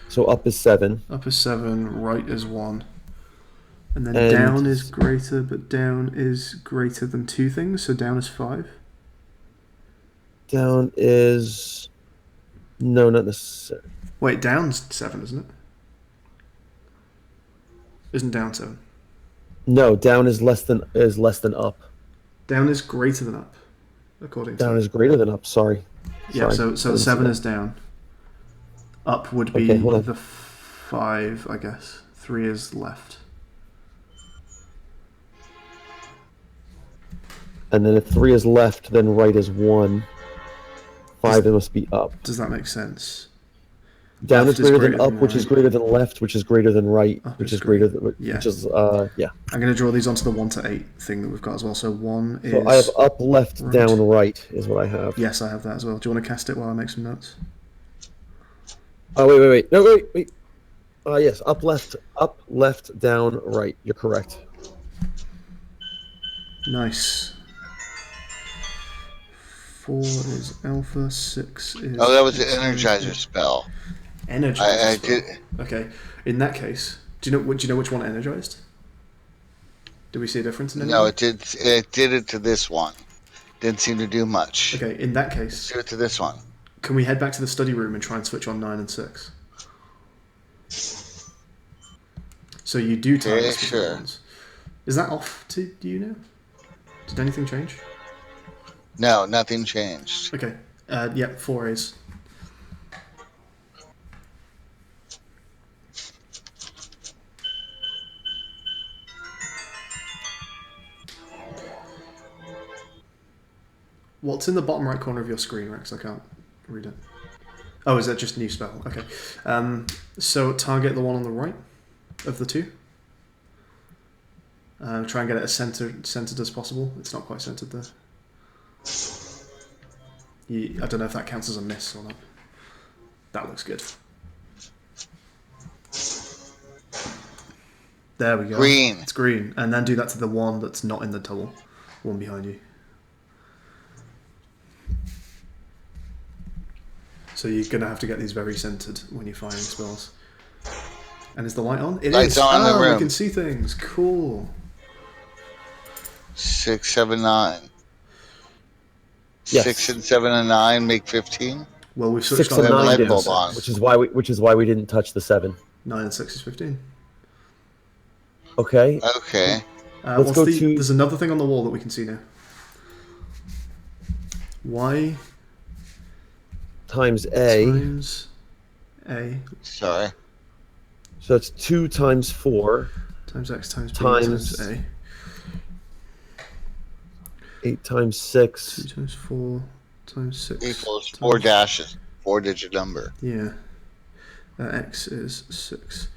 So up is 7. up is 7, right is 1. And then And- down is greater, but down is greater than 2 things, so down is 5. Down is no, not necessarily. Wait, down's 7, isn't it? Isn't down 7? No, down is less than up. Down is greater than up, according to. Down is greater than up. Sorry. Yeah, Sorry. so 7 is down. Up would be Okay, hold on. the 5, I guess. 3 is left. And then if 3 is left, then right is 1. 5 it must be up. Does that make sense? Down Left is greater than up, which is right. greater than left, which is greater than right, Up which is is greater than yeah. which is yeah. I'm going to draw these onto the 1 to 8 thing that we've got as well. So 1 is. So I have up, left, right. down, right is what I have. Yes, I have that as well. Do you want to cast it while I make some notes? Oh wait. No, wait. Yes, up, left, down, right. You're correct. Nice. 4 is alpha, 6 is. oh, that was the Energizer spell. Energized. I as well. did. Okay. In that case, do you know which one energized? Do we see a difference in any? No, it did. It did it to this one. Didn't seem to do much. Okay. In that Let's case, do it to this one. can we head back to the study room and try and switch on 9 and 6? So you do target Okay, specific sure. ones. Is that off to do you know? Did anything change? No, nothing changed. Okay. Yep, 4 A's. What's in the bottom right corner of your screen, Rex? I can't read it. Oh, is that just new spell? Okay. So target the one on the right of the two. Try and get it as centered as possible. It's not quite centered there. I don't know if that counts as a miss or not. That looks good. There we go. Green. It's green. And then do that to the one that's not in the double. One behind you. So you're going to have to get these very centered when you're firing spells. And is the light on? It Light's is. on in the room. We can see things. Cool. 6, 7, 9. Yes. 6 and 7 and 9 make 15. Well, we've switched 6 on and have a 9 light did, bulb on. which is why we didn't touch the 7. 9 and 6 is 15. Okay. Okay. Let's go to- There's another thing on the wall that we can see now. Y Times A. times A Sorry. So it's 2 times 4, times X times B Times- times A. 8 times 2 6. times 4 times 6. Equals times- 4 dashes. 4-digit number. Yeah. X is 6.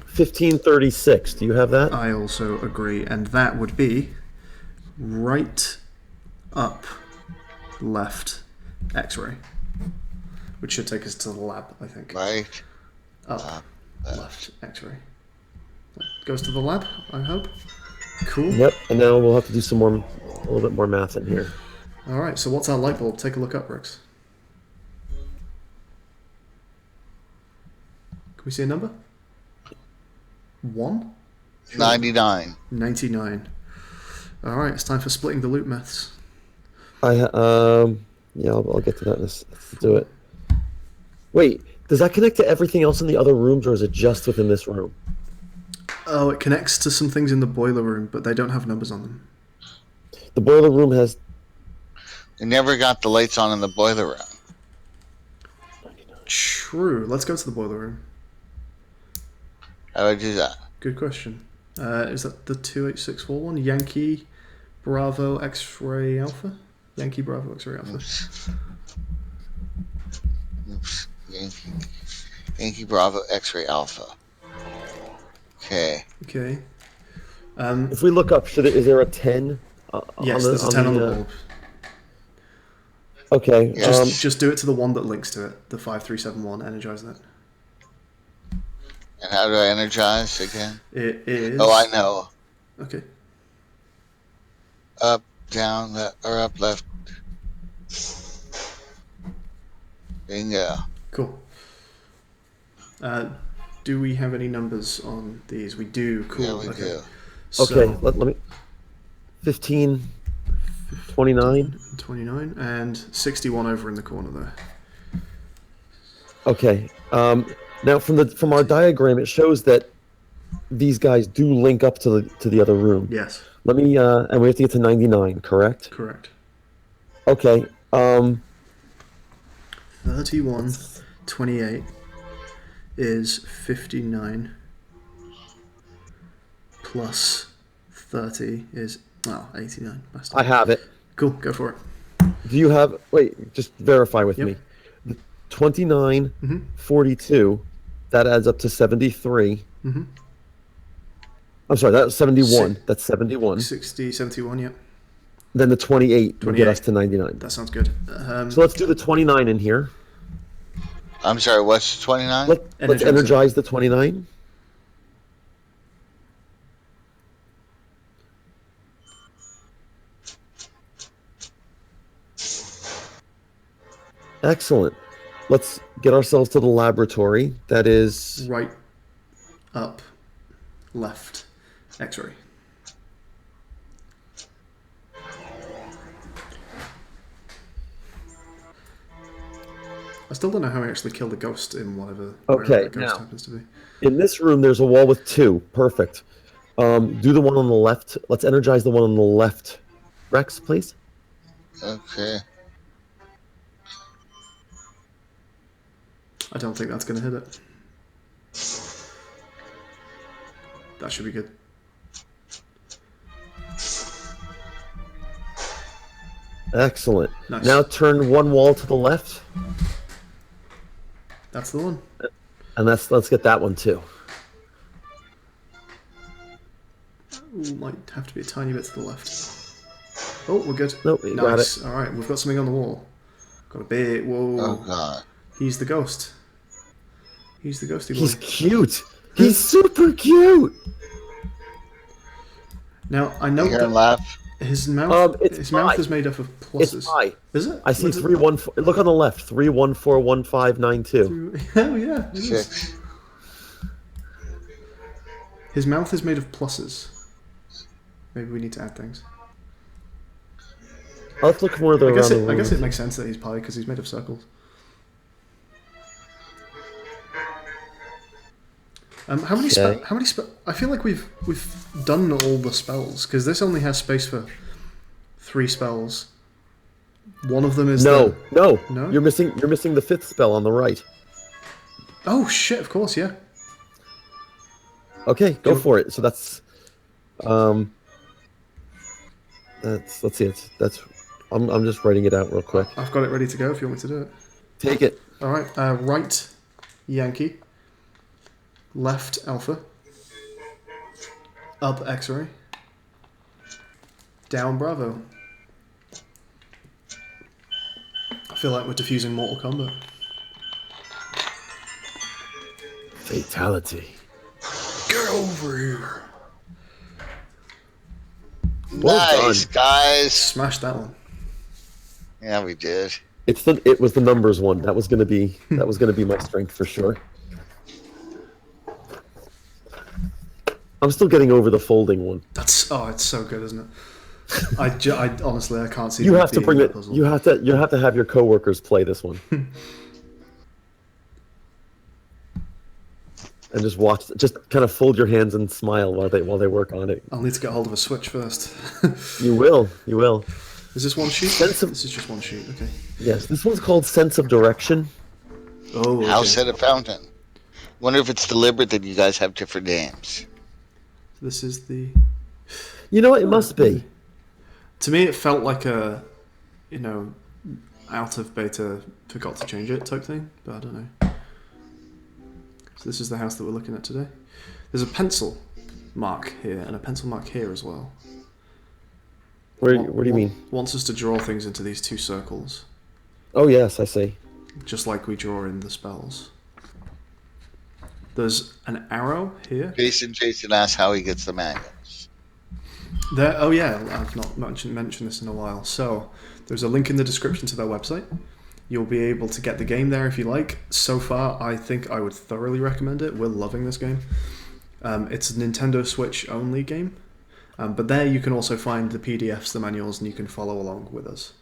$15.36. Do you have that? I also agree, and that would be right, up, left, X-ray, which should take us to the lab, I think. Right? Up, left, X-ray. Goes to the lab, I hope. Cool. Yep. And now we'll have to do a little bit more math in here. All right, so what's our light bulb? Take a look up, Rex. Can we see a number? 1? 99. 99. All right, it's time for splitting the loop myths. Yeah, I'll get to that. Let's do it. Wait, does that connect to everything else in the other rooms, or is it just within this room? Oh, it connects to some things in the boiler room, but they don't have numbers on them. The boiler room has... We never got the lights on in the boiler room. True. Let's go to the boiler room. How do I do that? Good question. Is that the 28641? Yankee Bravo X-Ray Alpha? Yankee Bravo X-Ray Alpha. Oops. Yankee Bravo X-Ray Alpha. Okay. Okay. If we look up, is there a 10? Yes, there's a 10 on the bulb. Okay. Just do it to the one that links to it, the 5371. Energize that. And how do I energize again? It is... Oh, I know. Okay. Up, down, or up, left. Bingo. Cool. Do we have any numbers on these? We do. Cool. Yeah, we do. So, Okay, let me... 15, 29. 29, and 61 over in the corner there. Okay. Now, from our diagram, it shows that these guys do link up to the other room. Yes. Let me... and we have to get to 99, correct? Correct. Okay. 31, 28 is 59 plus 30 is 89. I have it. Cool, go for it. Do you have... Wait, just verify with Yep. me. 29, 42, that adds up to 73. Mm-hmm. I'm sorry, that's 71. That's 71. 60, 71, yep. Then the 28 will get 28. us to 99. That sounds good. So let's do the 29 in here. I'm sorry, what's 29? Let's energize the 29. Excellent. Let's get ourselves to the laboratory. That is... Right, up, left, X-ray. I still don't know how I actually killed the ghost in wherever Okay, the ghost now, happens to be. in this room, there's a wall with 2. Perfect. Do the one on the left. Let's energize the one on the left. Rex, please. Okay. I don't think that's going to hit it. That should be good. Excellent. Nice. Now turn one wall to the left, That's the one. and let's get that one too. Ooh, might have to be a tiny bit to the left. Oh, we're good. Nope, you got Nice. it. All right, we've got something on the wall. Got a bit. Whoa. Oh, God. He's the ghost. He's the ghosty boy. He's cute. He's super cute. Now I know You hear him that laugh? his mouth. It's His mouth pi. is made up of It's pluses. pi. Is it? I see What is it? 314. Look on the left. 3141592. Oh yeah. It is. 6. His mouth is made of pluses. Maybe we need to add things. Let's look further I around guess the it. room. I guess it makes sense that he's pi because he's made of circles. How many? Okay. How many? I feel like we've done all the spells because this only has space for 3 spells. One of them is No. No? You're missing the 5th spell on the right. Oh shit! Of course, yeah. Okay, go for it. So let's see. I'm just writing it out real quick. I've got it ready to go if you want me to do it. Take it. All right. Right, Yankee. Left, Alpha. Up, X-ray. Down, Bravo. I feel like we're diffusing Mortal Kombat. Fatality. Get over here. Well Nice, done. guys. Smash that one. Yeah, we did. It was the numbers one. That was gonna be my strength for sure. I'm still getting over the folding one. It's so good, isn't it? I honestly I can't see You them have to beating bring that it. puzzle. You have to have your coworkers play this one, and just watch. Just kind of fold your hands and smile while they work on it. I'll need to get hold of a switch first. You will. You will. Is this one sheet? Sense of- This is just one sheet. Okay. Yes, this one's called Sense of Direction. Oh. House Okay. at a fountain. Wonder if it's deliberate that you guys have different names. This is the. You know what? It must be. To me, it felt like a, out of beta, forgot to change it type thing, but I don't know. So this is the house that we're looking at today. There's a pencil mark here and a pencil mark here as well. What do you mean? Wants us to draw things into these two circles, Oh yes, I see. just like we draw in the spells. There's an arrow here. Jason asks how he gets the manuals. There. Oh yeah, I've not mentioned this in a while. So there's a link in the description to their website. You'll be able to get the game there if you like. So far, I think I would thoroughly recommend it. We're loving this game. It's a Nintendo Switch only game, but there you can also find the PDFs, the manuals, and you can follow along with us.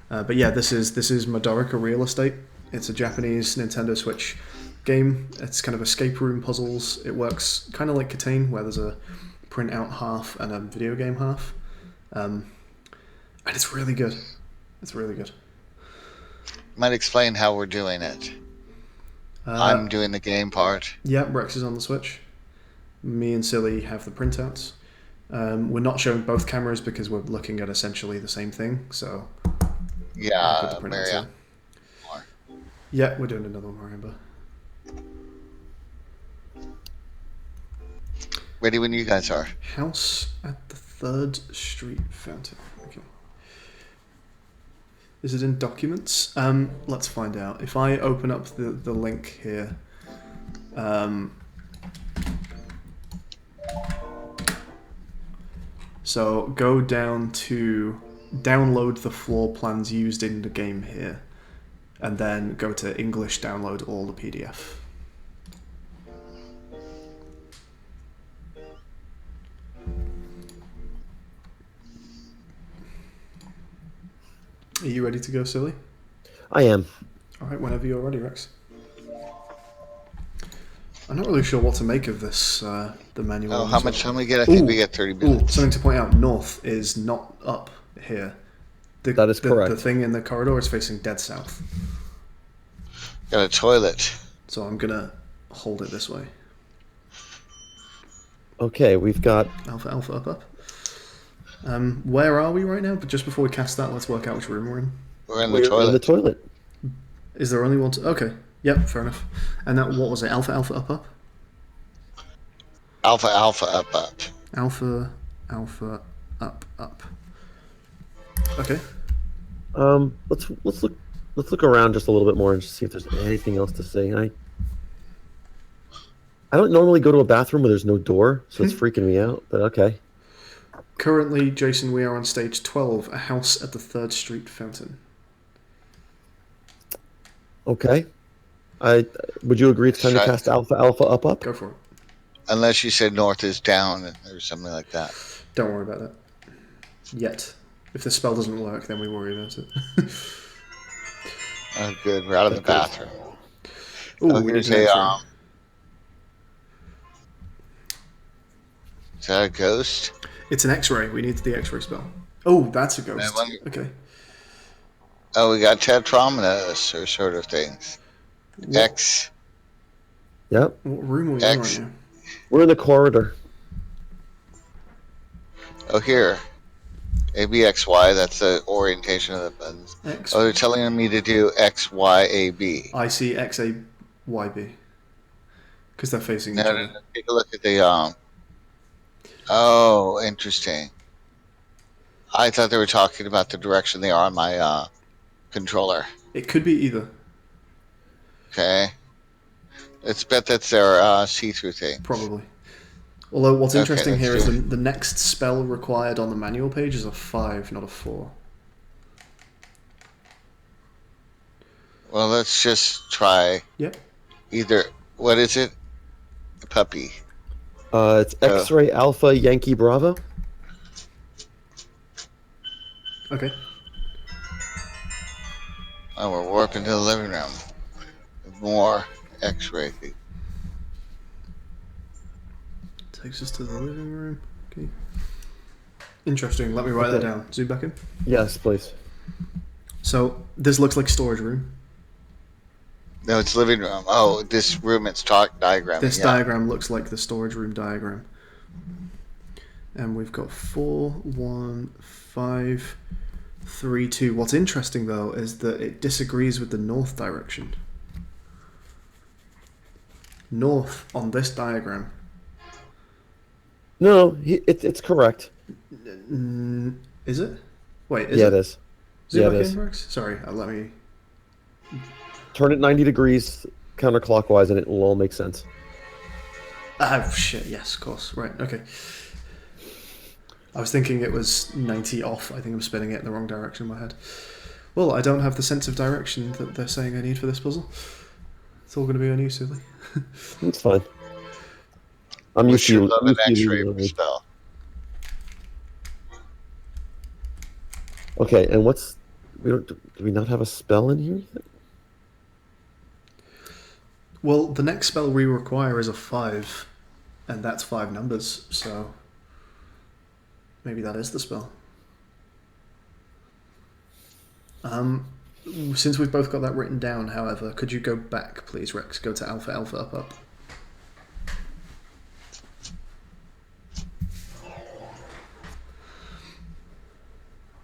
But yeah, this is Madorica Real Estate. It's a Japanese Nintendo Switch game. It's kind of escape room puzzles. It works kind of like Catan, where there's a print-out half and a video game half, and it's really good. It's really good. Might explain how we're doing it. I'm doing the game part. Yeah, Rex is on the Switch. Me and Silly have the printouts. We're not showing both cameras because we're looking at essentially the same thing. So I've got the printouts Maria. here. Yeah, we're doing another one, remember. Ready when you guys are. House at the 3rd Street Fountain. Okay. Is it in documents? Let's find out. If I open up the link here, so go down to download the floor plans used in the game here, and then go to English, download all the PDF. Are you ready to go, Silly? I am. All right, whenever you're ready, Rex. I'm not really sure what to make of this, the manual. Oh, how much time we get? I think we get 30 minutes. Something to point out, north is not up here. That is correct. The thing in the corridor is facing dead south. Got a toilet. So I'm going to hold it this way. Okay, we've got... Alpha, alpha, up, up. Where are we right now? But just before we cast that, let's work out which room we're in. We're in the we're toilet. in the toilet. Is there only one? Okay. Yep, fair enough. And that, what was it? Alpha, alpha, up, up? Alpha, alpha, up, up. Alpha, alpha, up, up. Okay. Let's look around just a little bit more and just see if there's anything else to say. I don't normally go to a bathroom where there's no door, so it's freaking me out. But okay. Currently, Jason, we are on stage 12, a house at the 3rd Street Fountain. Okay. Would you agree it's time to cast alpha, alpha, up, up? Go for it. Unless you said north is down or something like that. Don't worry about that. Yet. If the spell doesn't work, then we worry about it. Oh, good. We're out of the bathroom. Ooh, we need here's an X-ray. Is that a ghost? It's an X-ray. We need the X-ray spell. Oh, that's a ghost. I wonder- Okay. Oh, we got tetraminous or sort of things. What, X. Yep. what room are we in X. right now? We're in the corridor. Oh, here. ABXY, that's the orientation of the buttons. X. Oh, they're telling me to do XYAB. I see X, A, Y, B. Because they're facing No, each no, other. no. Take a look at the, Oh, interesting. I thought they were talking about the direction they are on my, controller. It could be either. Okay. Let's bet that's their see-through thing. Probably. Although what's Okay, interesting let's here do is it. the next spell required on the manual page is a 5, not a 4. Well, let's just try Yep. either. What is it? A puppy. It's X-ray Alpha Yankee Bravo. Okay. Oh, we're warping to the living room. More X-ray thing. Takes us to the living room. Okay. Interesting. Let me write that Okay. down. Zoom back in. Yes, please. So this looks like storage room. No, it's living room. Oh, this room it's talk diagram. This diagram looks like the storage room diagram. And we've got 4, 1, 5, 3, 2. What's interesting though is that it disagrees with the north direction. North on this diagram. No, it's correct. Is it? Wait, is Yeah, it? it is. Zoom Yeah, back it in, is. Rex? Sorry, let me... Turn it 90 degrees counterclockwise, and it will all make sense. Ah, shit, yes, of course. Right, okay. I was thinking it was 90 off. I think I'm spinning it in the wrong direction in my head. Well, I don't have the sense of direction that they're saying I need for this puzzle. It's all going to be on you, Sulie. It's fine. I'm We used should to love an used to X-ray using it. spell. Okay, and what's do we not have a spell in here? Well, the next spell we require is a 5, and that's 5 numbers, so maybe that is the spell. Since we've both got that written down, however, could you go back, please, Rex? Go to alpha, alpha, up, up.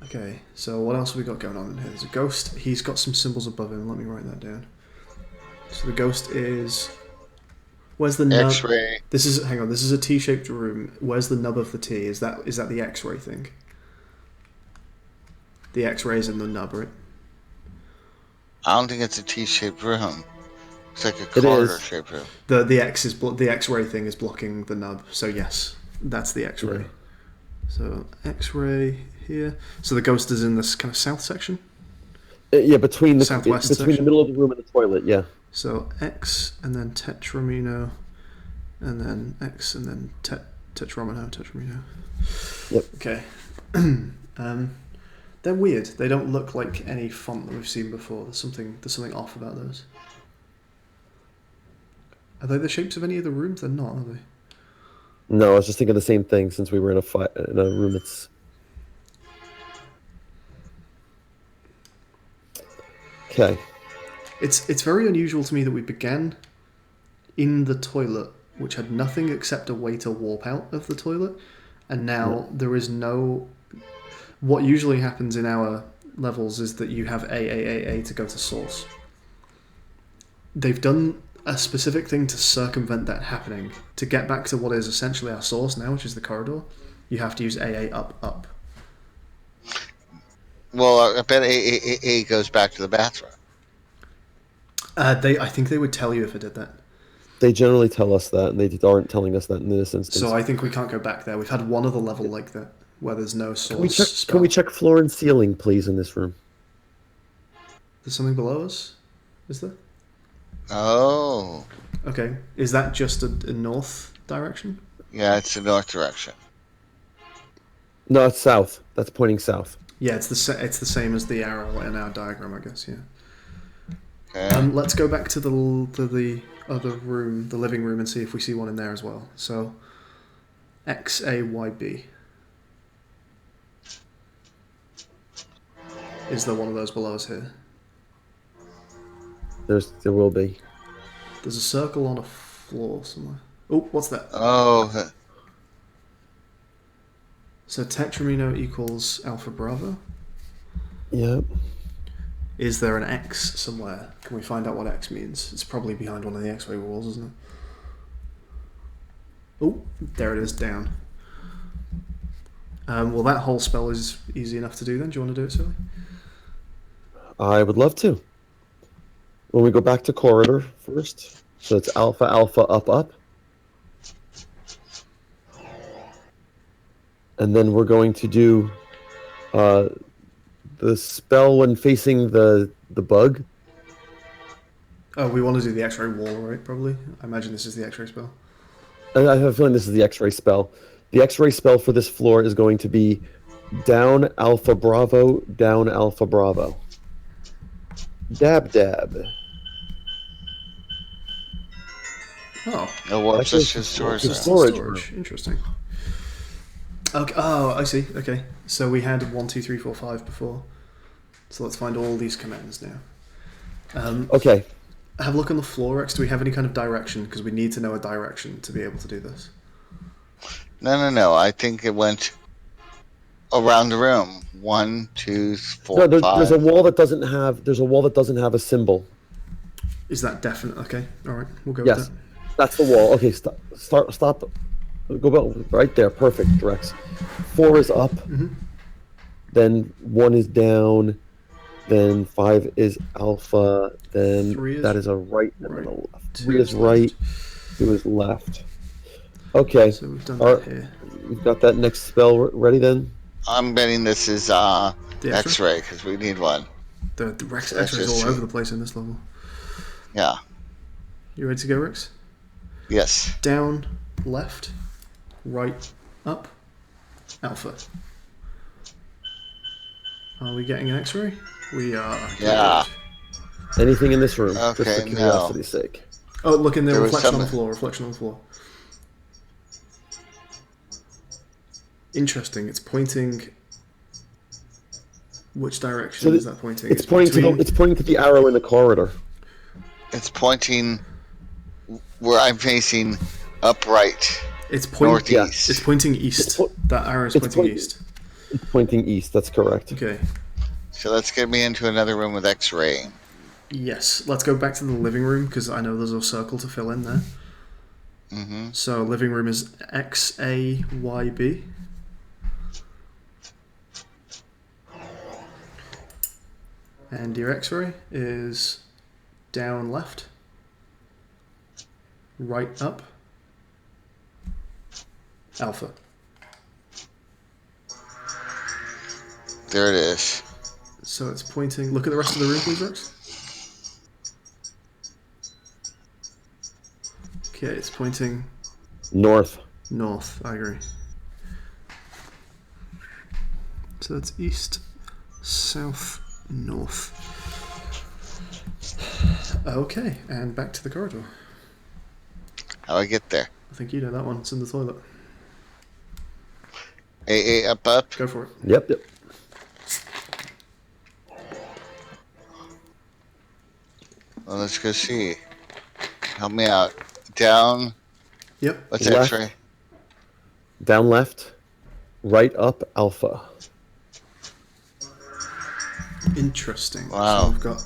Okay, so what else have we got going on in here? There's a ghost. He's got some symbols above him. Let me write that down. So the ghost is... Where's the nub? X-ray. This is... Hang on, this is a T-shaped room. Where's the nub of the T? Is that the X-ray thing? The X-ray's in the nub, right? I don't think it's a T-shaped room. It's like a It is. corridor-shaped room. The X-ray thing is blocking the nub. So yes, that's the X-ray. Yeah. So X-ray here. So the ghost is in this kind of south section. Yeah, between the Southwest between section. the middle of the room and the toilet. Yeah. So X and then tetramino, and then X and then tetramino. Yep. Okay. They're weird. They don't look like any font that we've seen before. There's something off about those. Are they the shapes of any of the rooms? They're not, are they? No, I was just thinking the same thing since we were in a room that's. Okay. It's very unusual to me that we began in the toilet, which had nothing except a way to warp out of the toilet, and now there is no... What usually happens in our levels is that you have A to go to source. They've done a specific thing to circumvent that happening. To get back to what is essentially our source now, which is the corridor, you have to use AA up. Well, I bet A goes back to the bathroom. I think they would tell you if it did that. They generally tell us that, and they aren't telling us that in this instance. So I think we can't go back there. We've had one other level like that, where there's no source. Can we check floor and ceiling, please, in this room? There's something below us? Is there? Oh. Okay. Is that just a north direction? Yeah, it's the north direction. No, it's south. That's pointing south. Yeah, it's the same as the arrow in our diagram, I guess. Yeah. Okay. Let's go back to the other room, the living room, and see if we see one in there as well. So, XAYB. Is there one of those below us here? There will be. There's a circle on a floor somewhere. Oh, what's that? Oh. So tetramino equals alpha bravo. Yep. Is there an X somewhere? Can we find out what X means? It's probably behind one of the X-ray walls, isn't it? Oh, there it is, down. Well, that whole spell is easy enough to do then. Do you want to do it, Silly? I would love to. When we go back to corridor first. So it's alpha, alpha, up, up. And then we're going to do the spell when facing the bug. Oh, we want to do the X-ray wall, right? Probably. I imagine this is the X-ray spell. I have a feeling this is the X-ray spell. The X-ray spell for this floor is going to be down alpha bravo, down alpha bravo. Dab dab. Oh, No warp Actually, switch to storage it's room. storage Interesting. Okay. Oh, I see. Okay. So we had 1, 2, 3, 4, 5 before. So let's find all these commands now. Okay. Have a look on the floor, X. Do we have any kind of direction? Because we need to know a direction to be able to do this. No. I think it went around the room. 1, 2, 4, No, there's 5. a wall that doesn't have. There's a wall that doesn't have a symbol. Is that definite? Okay. All right. We'll go Yes, with that. that's the wall. Okay, stop. Go back right there. Perfect, Drex. 4 is up. Then 1 is down. Then 5 is alpha. Then 3 is that is a right and right. then a left. 2 3 is is right. left. 2 is left. Okay. So we've done All that right. here. We've got that next spell ready then. I'm betting this is The X-ray because we need one. The Rex So let's X-ray's just all over see. the place in this level. Yeah. You ready to go, Rex? Yes. Down, left, right, up, alpha. Are we getting an X-ray? We are. Yeah. Good. Anything in this room, just for Okay, curiosity's sake. Oh, look in the There was reflection on the something- floor. Reflection on the floor. Interesting. It's pointing. Which direction So is that pointing? It's pointing to the arrow in the corridor. It's pointing where I'm facing upright. It's pointing. Northeast. It's pointing east. That arrow is it's pointing point- east. It's pointing east. That's correct. Okay. So let's get me into another room with X-ray. Yes. Let's go back to the living room because I know there's a circle to fill in there. So living room is XAYB. And your X-ray is down left, right up, alpha. There it is. So it's pointing. Look at the rest of the room, please, Rex. Okay, it's pointing North. north. I agree. So that's east, south, north. Okay, and back to the corridor. How do I get there? I think you know that one. It's in the toilet. A up. Go for it. Yep. Well, let's go see. Help me out. Down. Yep. What's Left. X-ray? Down left, right up, alpha. Interesting. Wow. So we've got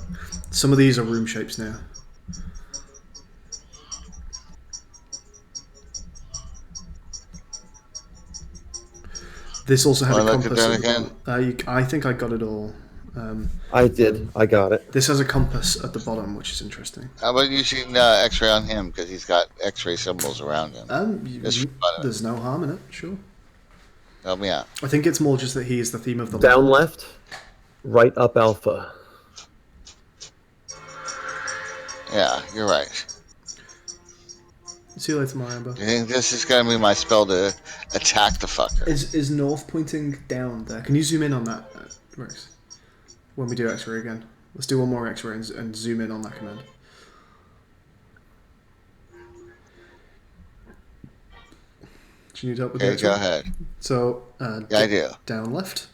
some of these are room shapes now. This also had Wanna a look at compass. that At the again? bottom. I think I got it all. I did. I got it. This has a compass at the bottom, which is interesting. How about using X-ray on him because he's got X-ray symbols around him? Just for fun. There's no harm in it. Sure. Help me out. I think it's more just that he is the theme of the Down level. left, right up, alpha. Yeah, you're right. See you later, Mariambo. Do you think this is gonna be my spell to attack the fucker? Is north pointing down there? Can you zoom in on that, Rex? When we do X-ray again, let's do one more X-ray and zoom in on that command. Do you need help with the Okay, X-ray? go ahead. So, Yeah, I do. down left,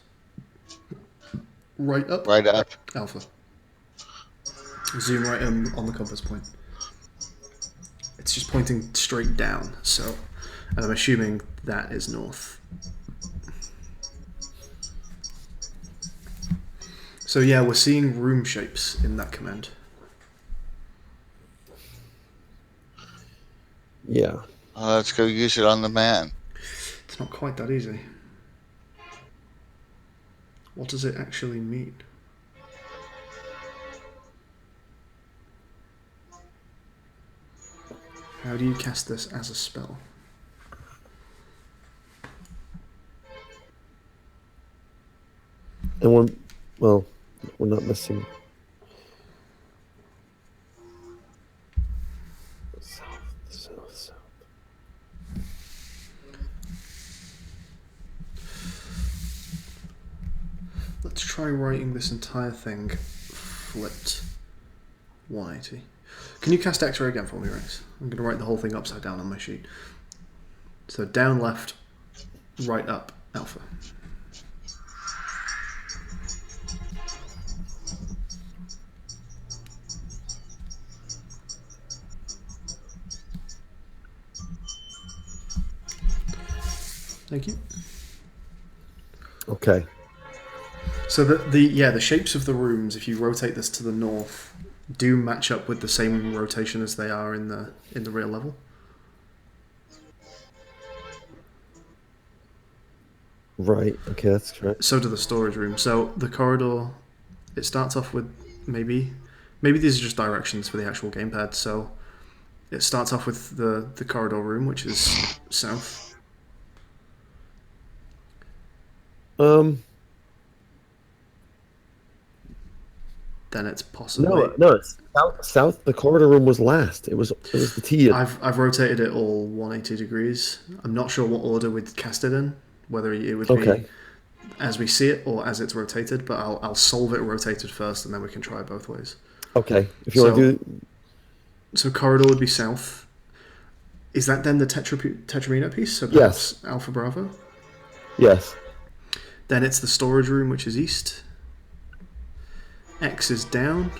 right up, Right up. alpha. Zoom right in on the compass point. It's just pointing straight down, so, and I'm assuming that is north. So yeah, we're seeing room shapes in that command. Yeah. Let's go use it on the man. It's not quite that easy. What does it actually mean? How do you cast this as a spell? And we're not missing. South. Let's try writing this entire thing flipped 180. Can you cast X-ray again for me, Rex? I'm going to write the whole thing upside down on my sheet. So down left, right up, alpha. Thank you. Okay. So the shapes of the rooms, if you rotate this to the north, do match up with the same rotation as they are in the real level. Right. Okay, that's correct. So do the storage room. So the corridor, it starts off with maybe these are just directions for the actual gamepad. So it starts off with the corridor room, which is south. Then it's possibly No, it's south. The corridor room was last. It was the T. I've rotated it all 180 degrees. I'm not sure what order we'd cast it in, whether it would be as we see it or as it's rotated, but I'll solve it rotated first and then we can try it both ways. Okay. If you want to do... So corridor would be south. Is that then the Tetramino piece? So yes. Alpha Bravo? Yes. Then it's the storage room, which is east. X is down.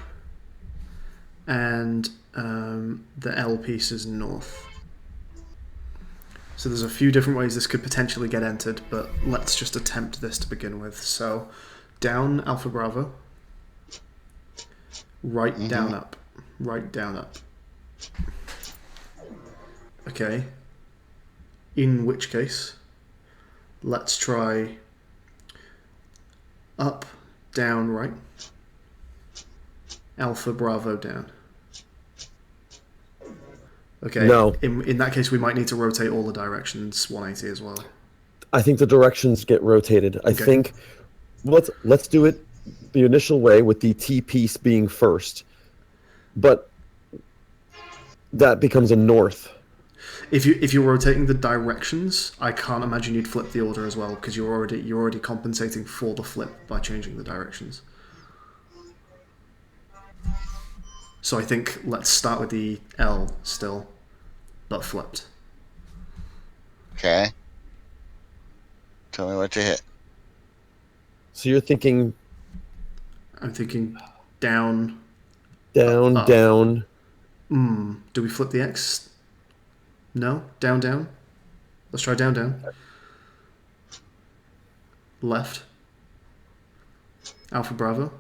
And the L piece is north. So there's a few different ways this could potentially get entered, but let's just attempt this to begin with. So down Alpha Bravo. Right down up. Right down up. Okay. In which case, let's try up, down, right. Alpha Bravo down. Okay. No. In that case, we might need to rotate all the directions 180 as well. I think the directions get rotated. I think let's do it the initial way with the T piece being first, but that becomes a north. If you're rotating the directions, I can't imagine you'd flip the order as well because you're already compensating for the flip by changing the directions. So I think let's start with the L still, but flipped. Okay. Tell me what to hit. So you're thinking... I'm thinking down. Down, up. down. Do we flip the X? No? Down, down? Let's try down, down. Left. Alpha Bravo.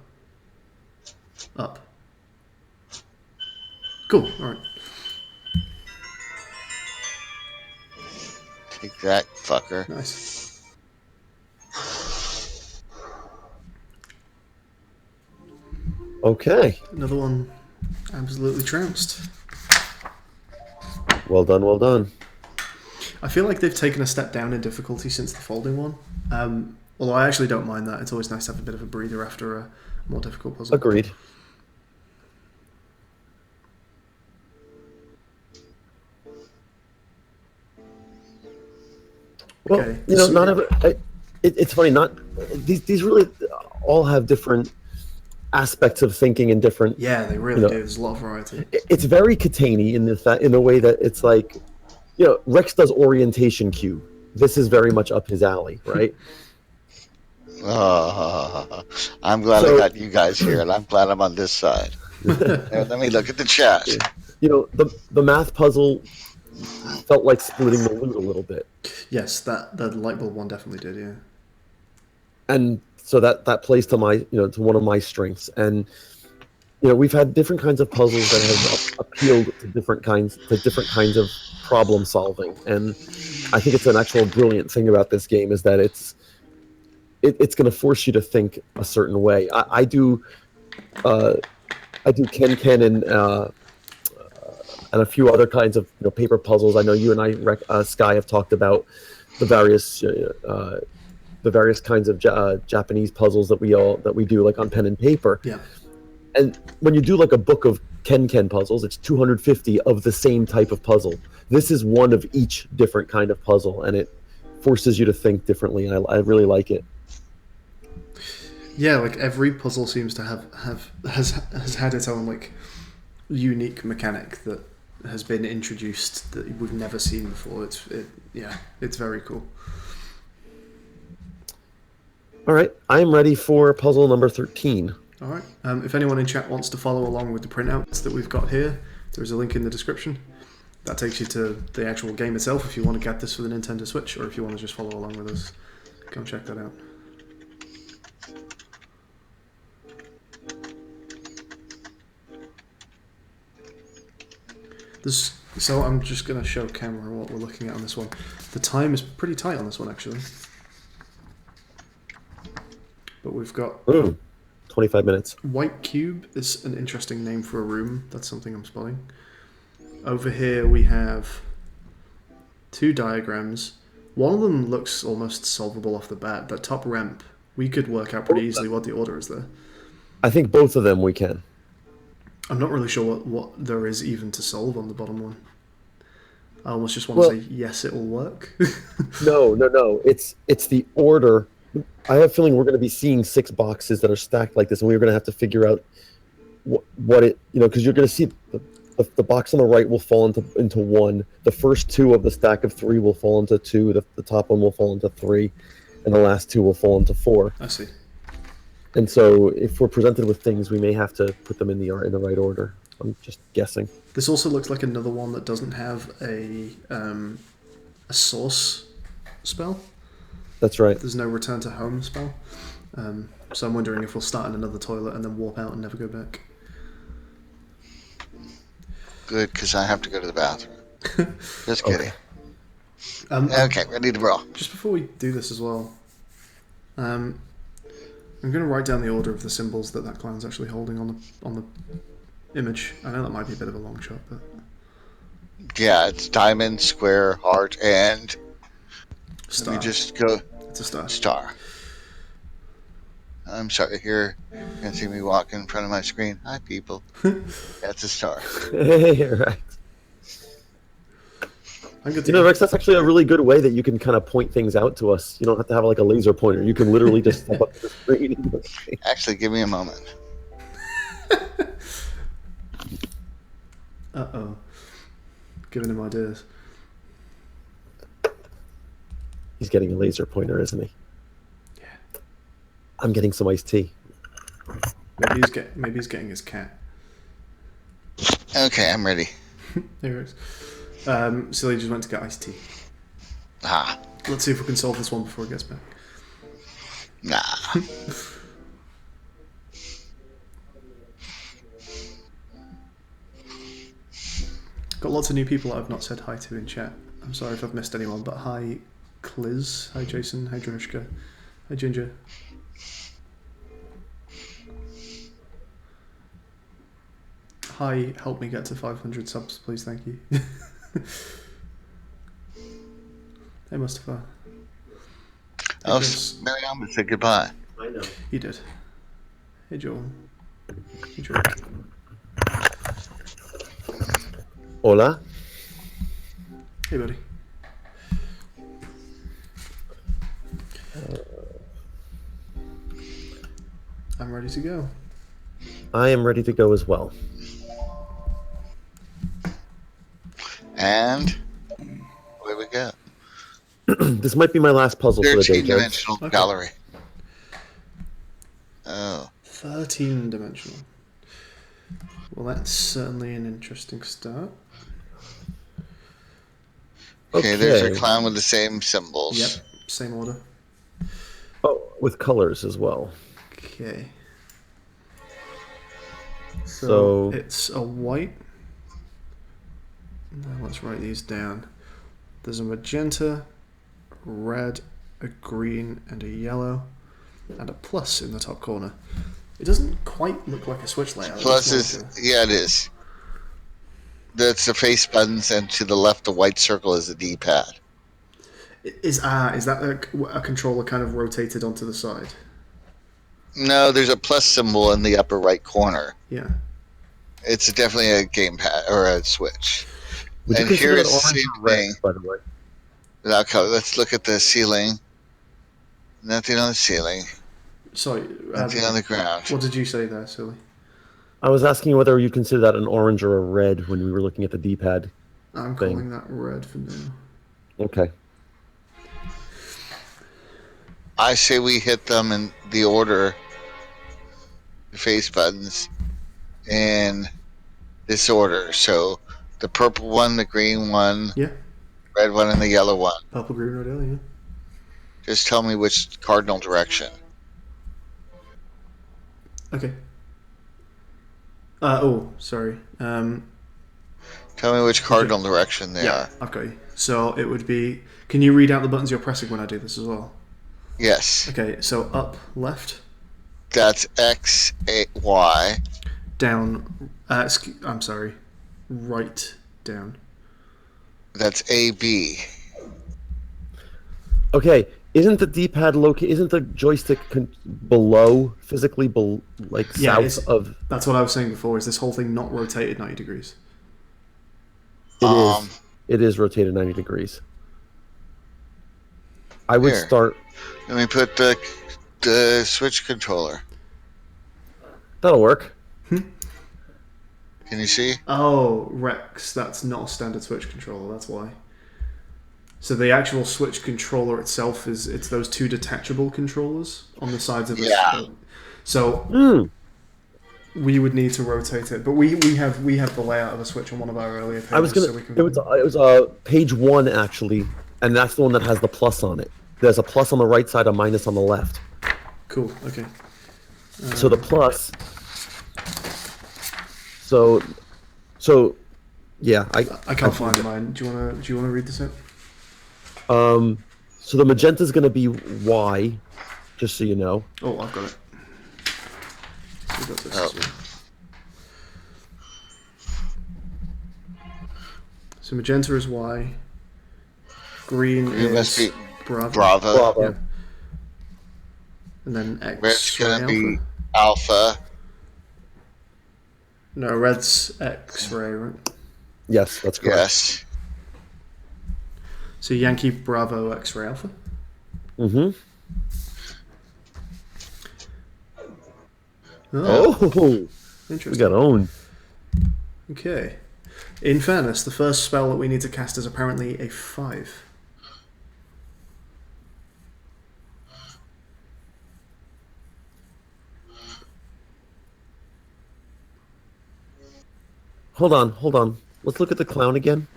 Up. Cool, alright. Take that, fucker. Nice. Okay. Another one absolutely trounced. Well done, well done. I feel like they've taken a step down in difficulty since the folding one. Although I actually don't mind that. It's always nice to have a bit of a breather after a more difficult puzzle. Agreed. Well, Okay. not every... it's funny, these really all have different aspects of thinking and different... Yeah, they really do. There's a lot of variety. It's very Catany in the way that it's like, Rex does orientation cube. This is very much up his alley, right? I'm glad I got you guys here, and I'm glad I'm on this side. Let me look at the chat. The math puzzle felt like splitting the loot a little bit. Yes, the light bulb one definitely did, yeah. And so that plays to my, to one of my strengths. And, we've had different kinds of puzzles that have appealed to different kinds of problem solving. And I think it's an actual brilliant thing about this game is that it's going to force you to think a certain way. I do Ken and and a few other kinds of paper puzzles. I know you and Sky, have talked about the various kinds of Japanese puzzles that we do like on pen and paper. Yeah. And when you do like a book of Ken puzzles, it's 250 of the same type of puzzle. This is one of each different kind of puzzle, and it forces you to think differently, and I really like it. Yeah, like every puzzle seems to has had its own like unique mechanic that has been introduced that we've never seen before. It's very cool. All right, I'm ready for puzzle number 13. All right. If anyone in chat wants to follow along with the printouts that we've got here, there's a link in the description. That takes you to the actual game itself if you want to get this for the Nintendo Switch, or if you want to just follow along with us, go and check that out. So I'm just going to show camera what we're looking at on this one. The time is pretty tight on this one, actually. But we've got... 25 minutes. White Cube is an interesting name for a room. That's something I'm spotting. Over here we have 2 diagrams. One of them looks almost solvable off the bat. That top ramp, we could work out pretty easily what the order is there. I think both of them we can. I'm not really sure what there is even to solve on the bottom one. I almost just want to say, yes, it will work. No. It's the order. I have a feeling we're going to be seeing 6 boxes that are stacked like this, and we're going to have to figure out what it, because you're going to see the box on the right will fall into 1. The first 2 of the stack of 3 will fall into 2. The top one will fall into 3, and the last 2 will fall into 4. I see. And so, if we're presented with things, we may have to put them in the right order. I'm just guessing. This also looks like another one that doesn't have a source spell. That's right. There's no return to home spell. So I'm wondering if we'll start in another toilet and then warp out and never go back. Good, because I have to go to the bathroom. Just kidding. Okay. Okay, ready to roll. Just before we do this as well, I'm going to write down the order of the symbols that clown's actually holding on the image. I know that might be a bit of a long shot, but... Yeah, it's diamond, square, heart, and... Star. We just go... It's a star. Star. I'm sorry, here you can see me walk in front of my screen. Hi, people. That's a star. Right. Rex, that's actually a really good way that you can kind of point things out to us. You don't have to have like a laser pointer. You can literally just step up to the screen. Actually, give me a moment. Uh-oh. Giving him ideas. He's getting a laser pointer, isn't he? Yeah. I'm getting some iced tea. Maybe he's getting his cat. Okay, I'm ready. There it is. Silly just went to get iced tea. Ah. Let's see if we can solve this one before it gets back. Nah. Got lots of new people that I've not said hi to in chat. I'm sorry if I've missed anyone, but hi Cliz, hi Jason, hi Drishka, hi Ginger. Hi, help me get to 500 subs, please, thank you. Hey Mustafa. Oh, Mariam said goodbye. I know. He did. Hey Joel. Hey Joel. Hola. Hey buddy. I'm ready to go. I am ready to go as well. And away we go. This might be my last puzzle for the day, Joe. 13-dimensional gallery. Oh. 13-dimensional. Well, that's certainly an interesting start. Okay, there's a clown with the same symbols. Yep, same order. Oh, with colors as well. Okay. So it's a white. Now let's write these down. There's a magenta, a red, a green, and a yellow, and a plus in the top corner. It doesn't quite look like a switch layout. Plus is, yeah, it is. That's the face buttons, and to the left, the white circle is the D-pad. Is that a controller kind of rotated onto the side? No, there's a plus symbol in the upper right corner. Yeah. It's definitely a gamepad or a Switch. Would you And here consider that is the orange same or red, thing. by the way? Without color. Let's look at the ceiling. Nothing on the ceiling. Sorry. Nothing on the ground. What did you say there, Silly? I was asking whether you consider that an orange or a red when we were looking at the D-pad. I'm thing. calling that red for now. Okay. I say we hit them in the order, the face buttons, in this order. So the purple one, the green one, Yeah. red one, and the yellow one. Purple, green, red, yellow, yeah. Just tell me which cardinal direction. Okay. Sorry. Tell me which cardinal direction they are. I've got you. So it would be... Can you read out the buttons you're pressing when I do this as well? Yes. Okay, so up, left. That's X, A, Y. Down... I'm sorry. Right, down. That's A, B. Okay. Isn't the D-pad located? Isn't the joystick below, physically, south of? That's what I was saying before. Is this whole thing not rotated 90 degrees? It is. It is rotated 90 degrees. I would Here. start. Let me put the Switch controller. That'll work. Can you see? Oh, Rex, that's not a standard Switch controller. That's why. So the actual Switch controller itself it's those two detachable controllers on the sides of the phone. So we would need to rotate it, but we have the layout of a Switch on one of our earlier pages. I was gonna. So we can... It was page 1 actually, and that's the one that has the plus on it. There's a plus on the right side, a minus on the left. Cool. Okay. So the plus. So, yeah. I can't find mine. Do you wanna read this out? So the magenta is going to be Y, just so you know. Oh, I've got it. We got this as well. So magenta is Y. Green must is be Bravo. Bravo. Yeah. And then X. Red's ray gonna be alpha. Alpha. No, red's X-ray, right? Yes, that's correct. Yes. So Yankee Bravo X-ray alpha. Mm-hmm. Oh, interesting. We got owned. Okay. In fairness, the first spell that we need to cast is apparently a 5. Hold on. Let's look at the clown again.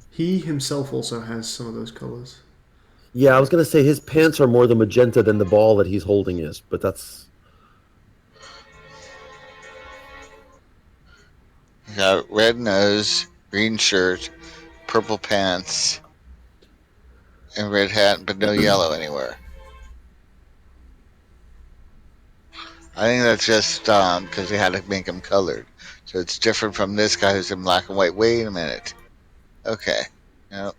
He himself also has some of those colors. Yeah, I was going to say his pants are more the magenta than the ball that he's holding is, but that's... You got red nose, green shirt, purple pants, and red hat, but no yellow anywhere. I think that's just because they had to make him colored. So it's different from this guy who's in black and white. Wait a minute. Okay. No,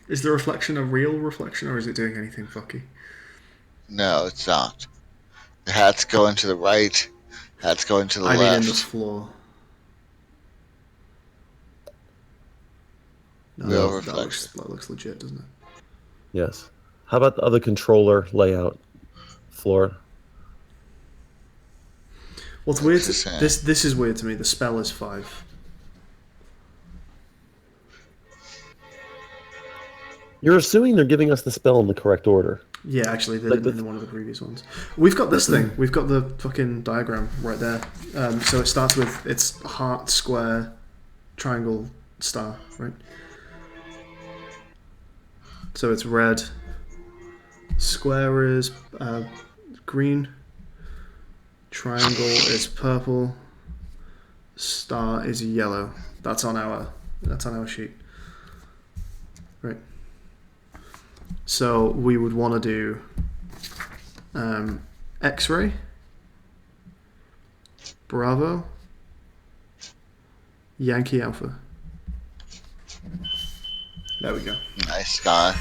Is the reflection a real reflection, or is it doing anything fucky? no, it's not. The hat's going to the right. Hat's going to the I left. mean in the floor. No, Real that reflection. looks legit, doesn't it? Yes. How about the other controller layout? Floor. Well, it's weird. the same. This is weird to me. The spell is 5. You're assuming they're giving us the spell in the correct order. Yeah, actually, they Like didn't in one of the previous ones. We've got this thing. We've got the fucking diagram right there. So it starts with it's heart, square, triangle, star, right? So it's red. Square is green. Triangle is purple. Star is yellow. That's on our sheet. Right. So we would want to do X-ray, Bravo, Yankee Alpha. There we go. Nice, Scott.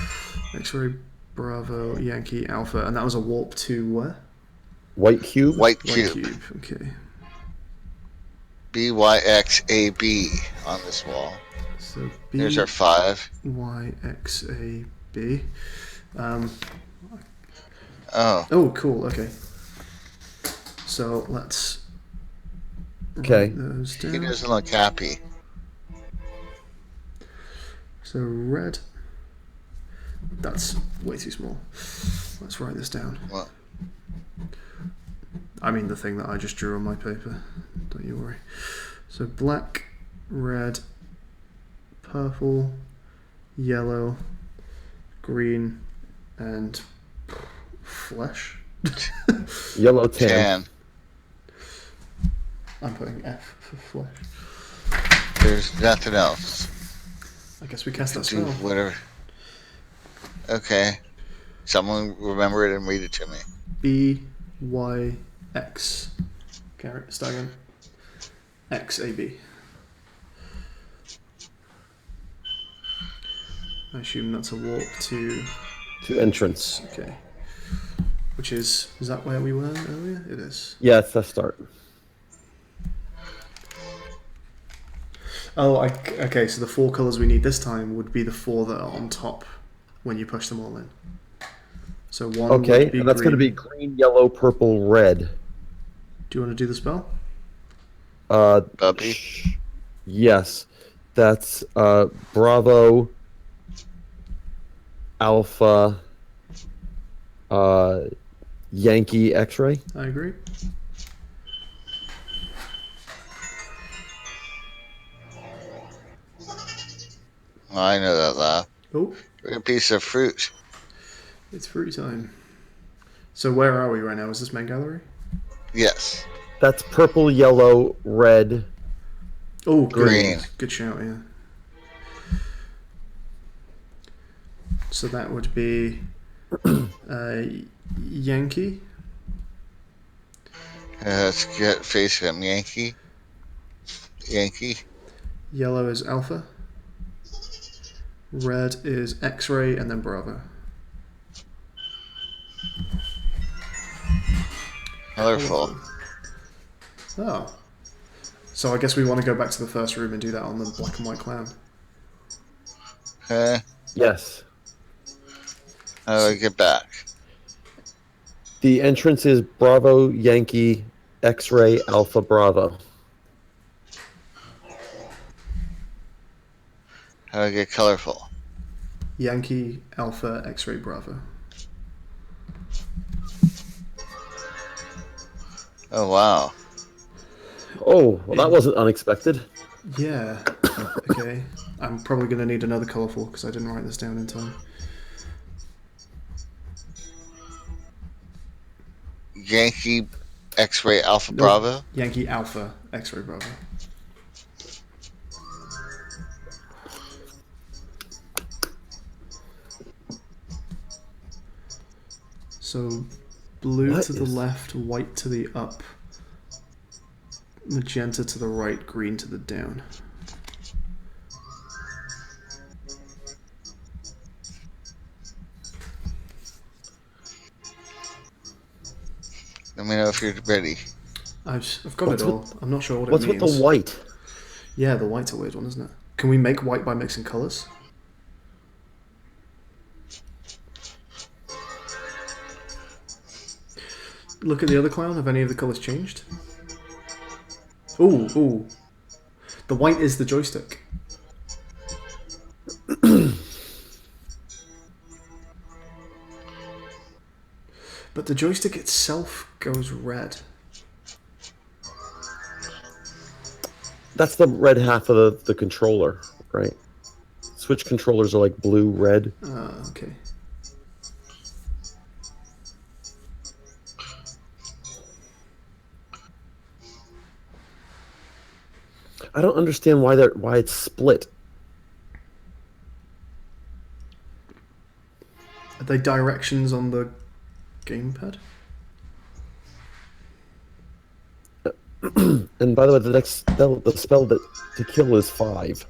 X-ray, Bravo, Yankee Alpha, and that was a warp to where? White cube. White White cube. cube. Okay. BYXAB on this wall. So Here's our 5. BYXAB. Oh, Oh, cool. Okay. So let's Okay. write those he down. doesn't look happy. So red. That's way too small. Let's write this down. What? I mean the thing that I just drew on my paper. Don't you worry. So black, red, purple, yellow, green, and flesh. Yellow tan. Tan. I'm putting F for flesh. There's nothing else. I guess we cast that Do spell. whatever. Okay. Someone remember it and read it to me. BYX. Carrot, start again. XAB. I assume that's a warp to. To entrance. Okay. Which is that where we were earlier? It is. Yeah, it's the start. Oh, okay, so the 4 colours we need this time would be the 4 that are on top when you push them all in. So one Okay, would be and that's going to be green. green, yellow, purple, red. Do you want to do the spell? Puppy. Yes, that's Bravo, Alpha, Yankee X-ray. I agree. Oh, I know that laugh. Oh, A piece of fruit. it's free time. So where are we right now? Is this main gallery? Yes. That's purple, yellow, red. Oh, Green. Good shout, yeah. So that would be Yankee. Let's get face him. Yankee. Yankee. Yellow is Alpha. Red is X-ray, and then Bravo. Colorful. Oh. So I guess we want to go back to the first room and do that on the black and white clown. Okay. Yes. How do I get back? The entrance is Bravo, Yankee, X-ray, Alpha, Bravo. How do I get colorful? Yankee, Alpha, X-ray, Bravo. Oh, wow. Oh, well, that wasn't unexpected. Yeah. Okay. I'm probably going to need another colourful because I didn't write this down in time. Yankee X-ray Alpha Nope. Bravo. Yankee, Alpha, X-ray, Bravo. So blue What to the is- left, white to the up, magenta to the right, green to the down. Let me know if you're ready. I've got What's it all. I'm not sure what What's it with means. the white? Yeah, the white's a weird one, isn't it? Can we make white by mixing colours? Look at the other clown. Have any of the colours changed? Ooh, ooh. The white is the joystick. But the joystick itself goes red. That's the red half of the controller, right? Switch controllers are like blue, red. Okay. I don't understand why it's split. Are they directions on the gamepad? And by the way, the spell that to kill is 5.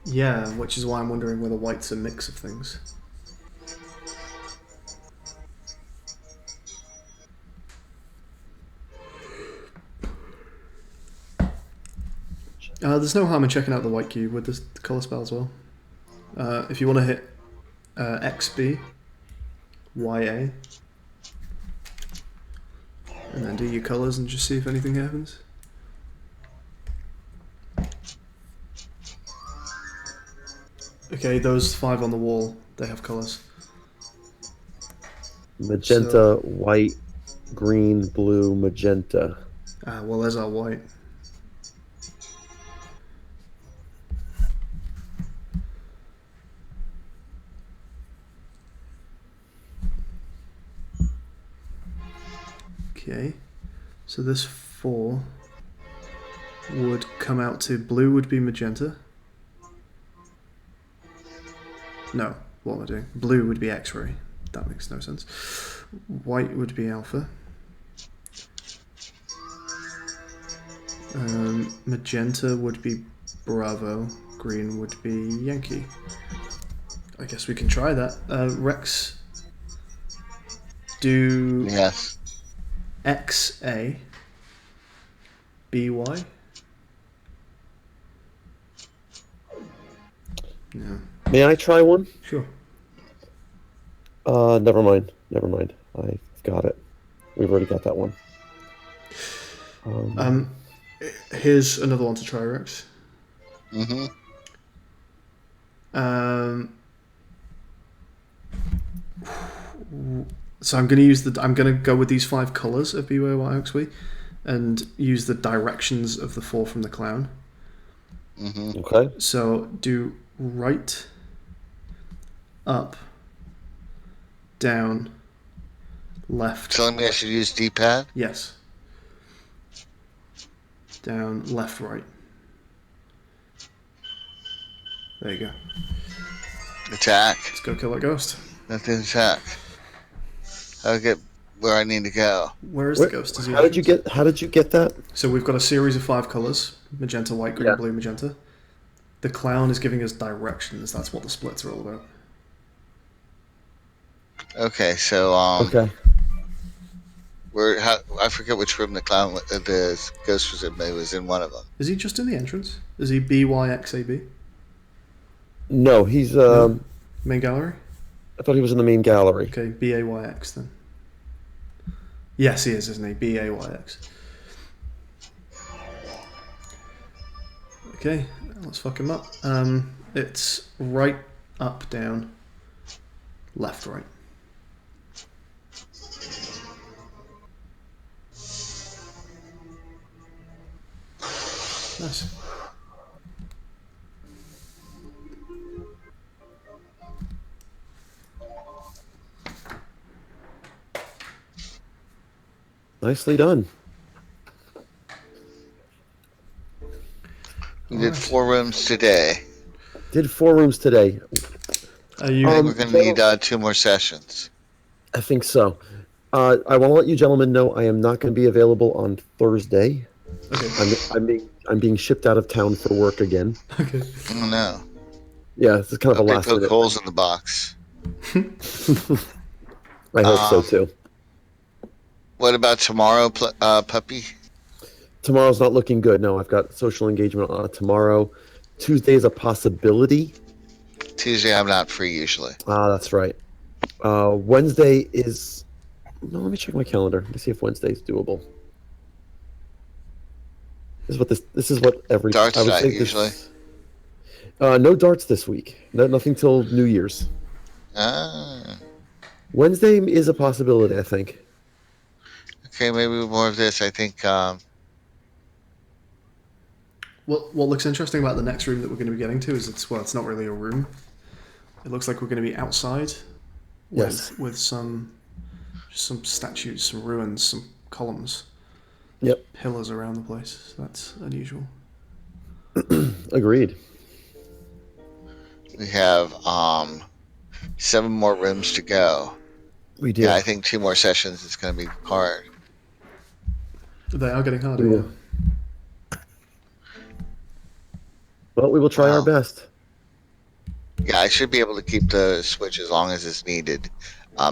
Yeah, which is why I'm wondering whether white's a mix of things. There's no harm in checking out the white cube with the colour spell as well. If you want to hit XB, YA, and then do your colours and just see if anything happens. Okay, those 5 on the wall, they have colours. Magenta, white, green, blue, magenta. Well, there's our white. Okay, so this 4 would come out to blue would be magenta. No, what am I doing? Blue would be X-ray. That makes no sense. White would be alpha. Magenta would be Bravo. Green would be Yankee. I guess we can try that. Rex, do Yes. XA, BY. No. May I try one? Sure. Never mind. I've got it. We've already got that one. Here's another one to try, Rex. Mm-hmm. So I'm going to go with these 5 colours of BYYXB and use the directions of the 4 from the clown. Mm-hmm. Okay. So do right, up, down, left. Telling me I should use D-pad? Yes. Down, left, right. There you go. Attack. Let's go kill that ghost. That's an attack. I'll get where I need to go. Where is the ghost? How did you get that? So we've got a series of 5 colours: magenta, white, green, Yeah. blue, magenta. The clown is giving us directions. That's what the splits are all about. Okay, so Okay. I forget which room the ghost was in. Maybe it was in one of them. Is he just in the entrance? Is he BYXAB? No, he's Main gallery? I thought he was in the main gallery. Okay, BAYX then. Yes, he is, isn't he? BAYX. Okay, let's fuck him up. It's right, up, down, left, right. Nice. Nicely done. We did 4 rooms today. Did 4 rooms today. Are you? We're going to need 2 more sessions. I think so. I want to let you gentlemen know I am not going to be available on Thursday. Okay. I'm being shipped out of town for work again. Okay. Oh no. Yeah, this is kind of a They last poke minute. holes in the box. I hope so too. What about tomorrow, puppy? Tomorrow's not looking good. No, I've got social engagement tomorrow. Tuesday is a possibility. Tuesday I'm not free usually. That's right. Wednesday is. No, let me check my calendar. Let me see if Wednesday is doable. This is what every Darts I would night say usually. No darts this week. Nothing till New Year's. Wednesday is a possibility, I think. Okay, maybe more of this. I think. What looks interesting about the next room that we're going to be getting to is it's not really a room. It looks like we're going to be outside with some statues, some ruins, some columns. Yep. Pillars around the place. So that's unusual. Agreed. We have 7 more rooms to go. We do. Yeah, I think 2 more sessions is going to be hard. They are getting harder. We will. Well, we will try our Wow. best. Yeah, I should be able to keep the Switch as long as it's needed.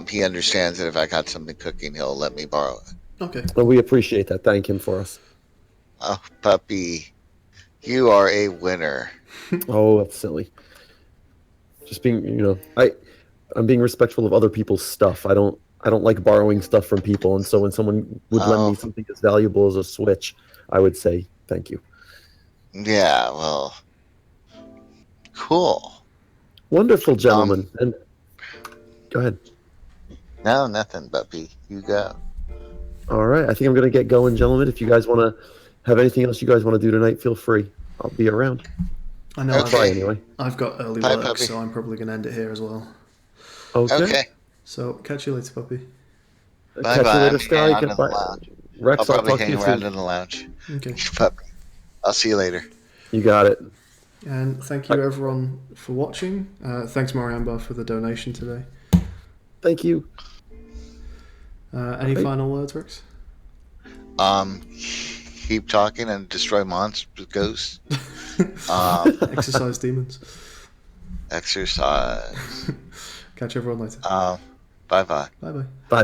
He understands that if I got something cooking, he'll let me borrow it. Okay. Well, we appreciate that. Thank him for us. Oh, puppy, you are a winner. Oh, that's silly. Just being, I'm being respectful of other people's stuff. I don't like borrowing stuff from people, and so when someone would lend me Oh, something as valuable as a Switch, I would say thank you. yeah. Well, cool. Wonderful, gentlemen. And go ahead. No, nothing, puppy. You go. All right, I think I'm going to get going, gentlemen. If you guys want to have anything else you guys want to do tonight, feel free. I'll be around. I know I'll try Okay. anyway. I've got early Bye, work, puppy. so I'm probably going to end it here as well. Okay. Okay. So catch you later, puppy. Bye Catch bye. you later, I'm Sky. hanging out in the Goodbye. lounge. Rex, I'll probably talk to hang you around soon. in the lounge. Okay. Puppy. I'll see you later. You got it. And thank you everyone for watching. Thanks Mariamba for the donation today. Thank you. Any final words, Rex? Keep talking and destroy monsters, ghosts. Exercise demons. Exercise. Catch everyone later. Bye bye. Bye bye. Bye.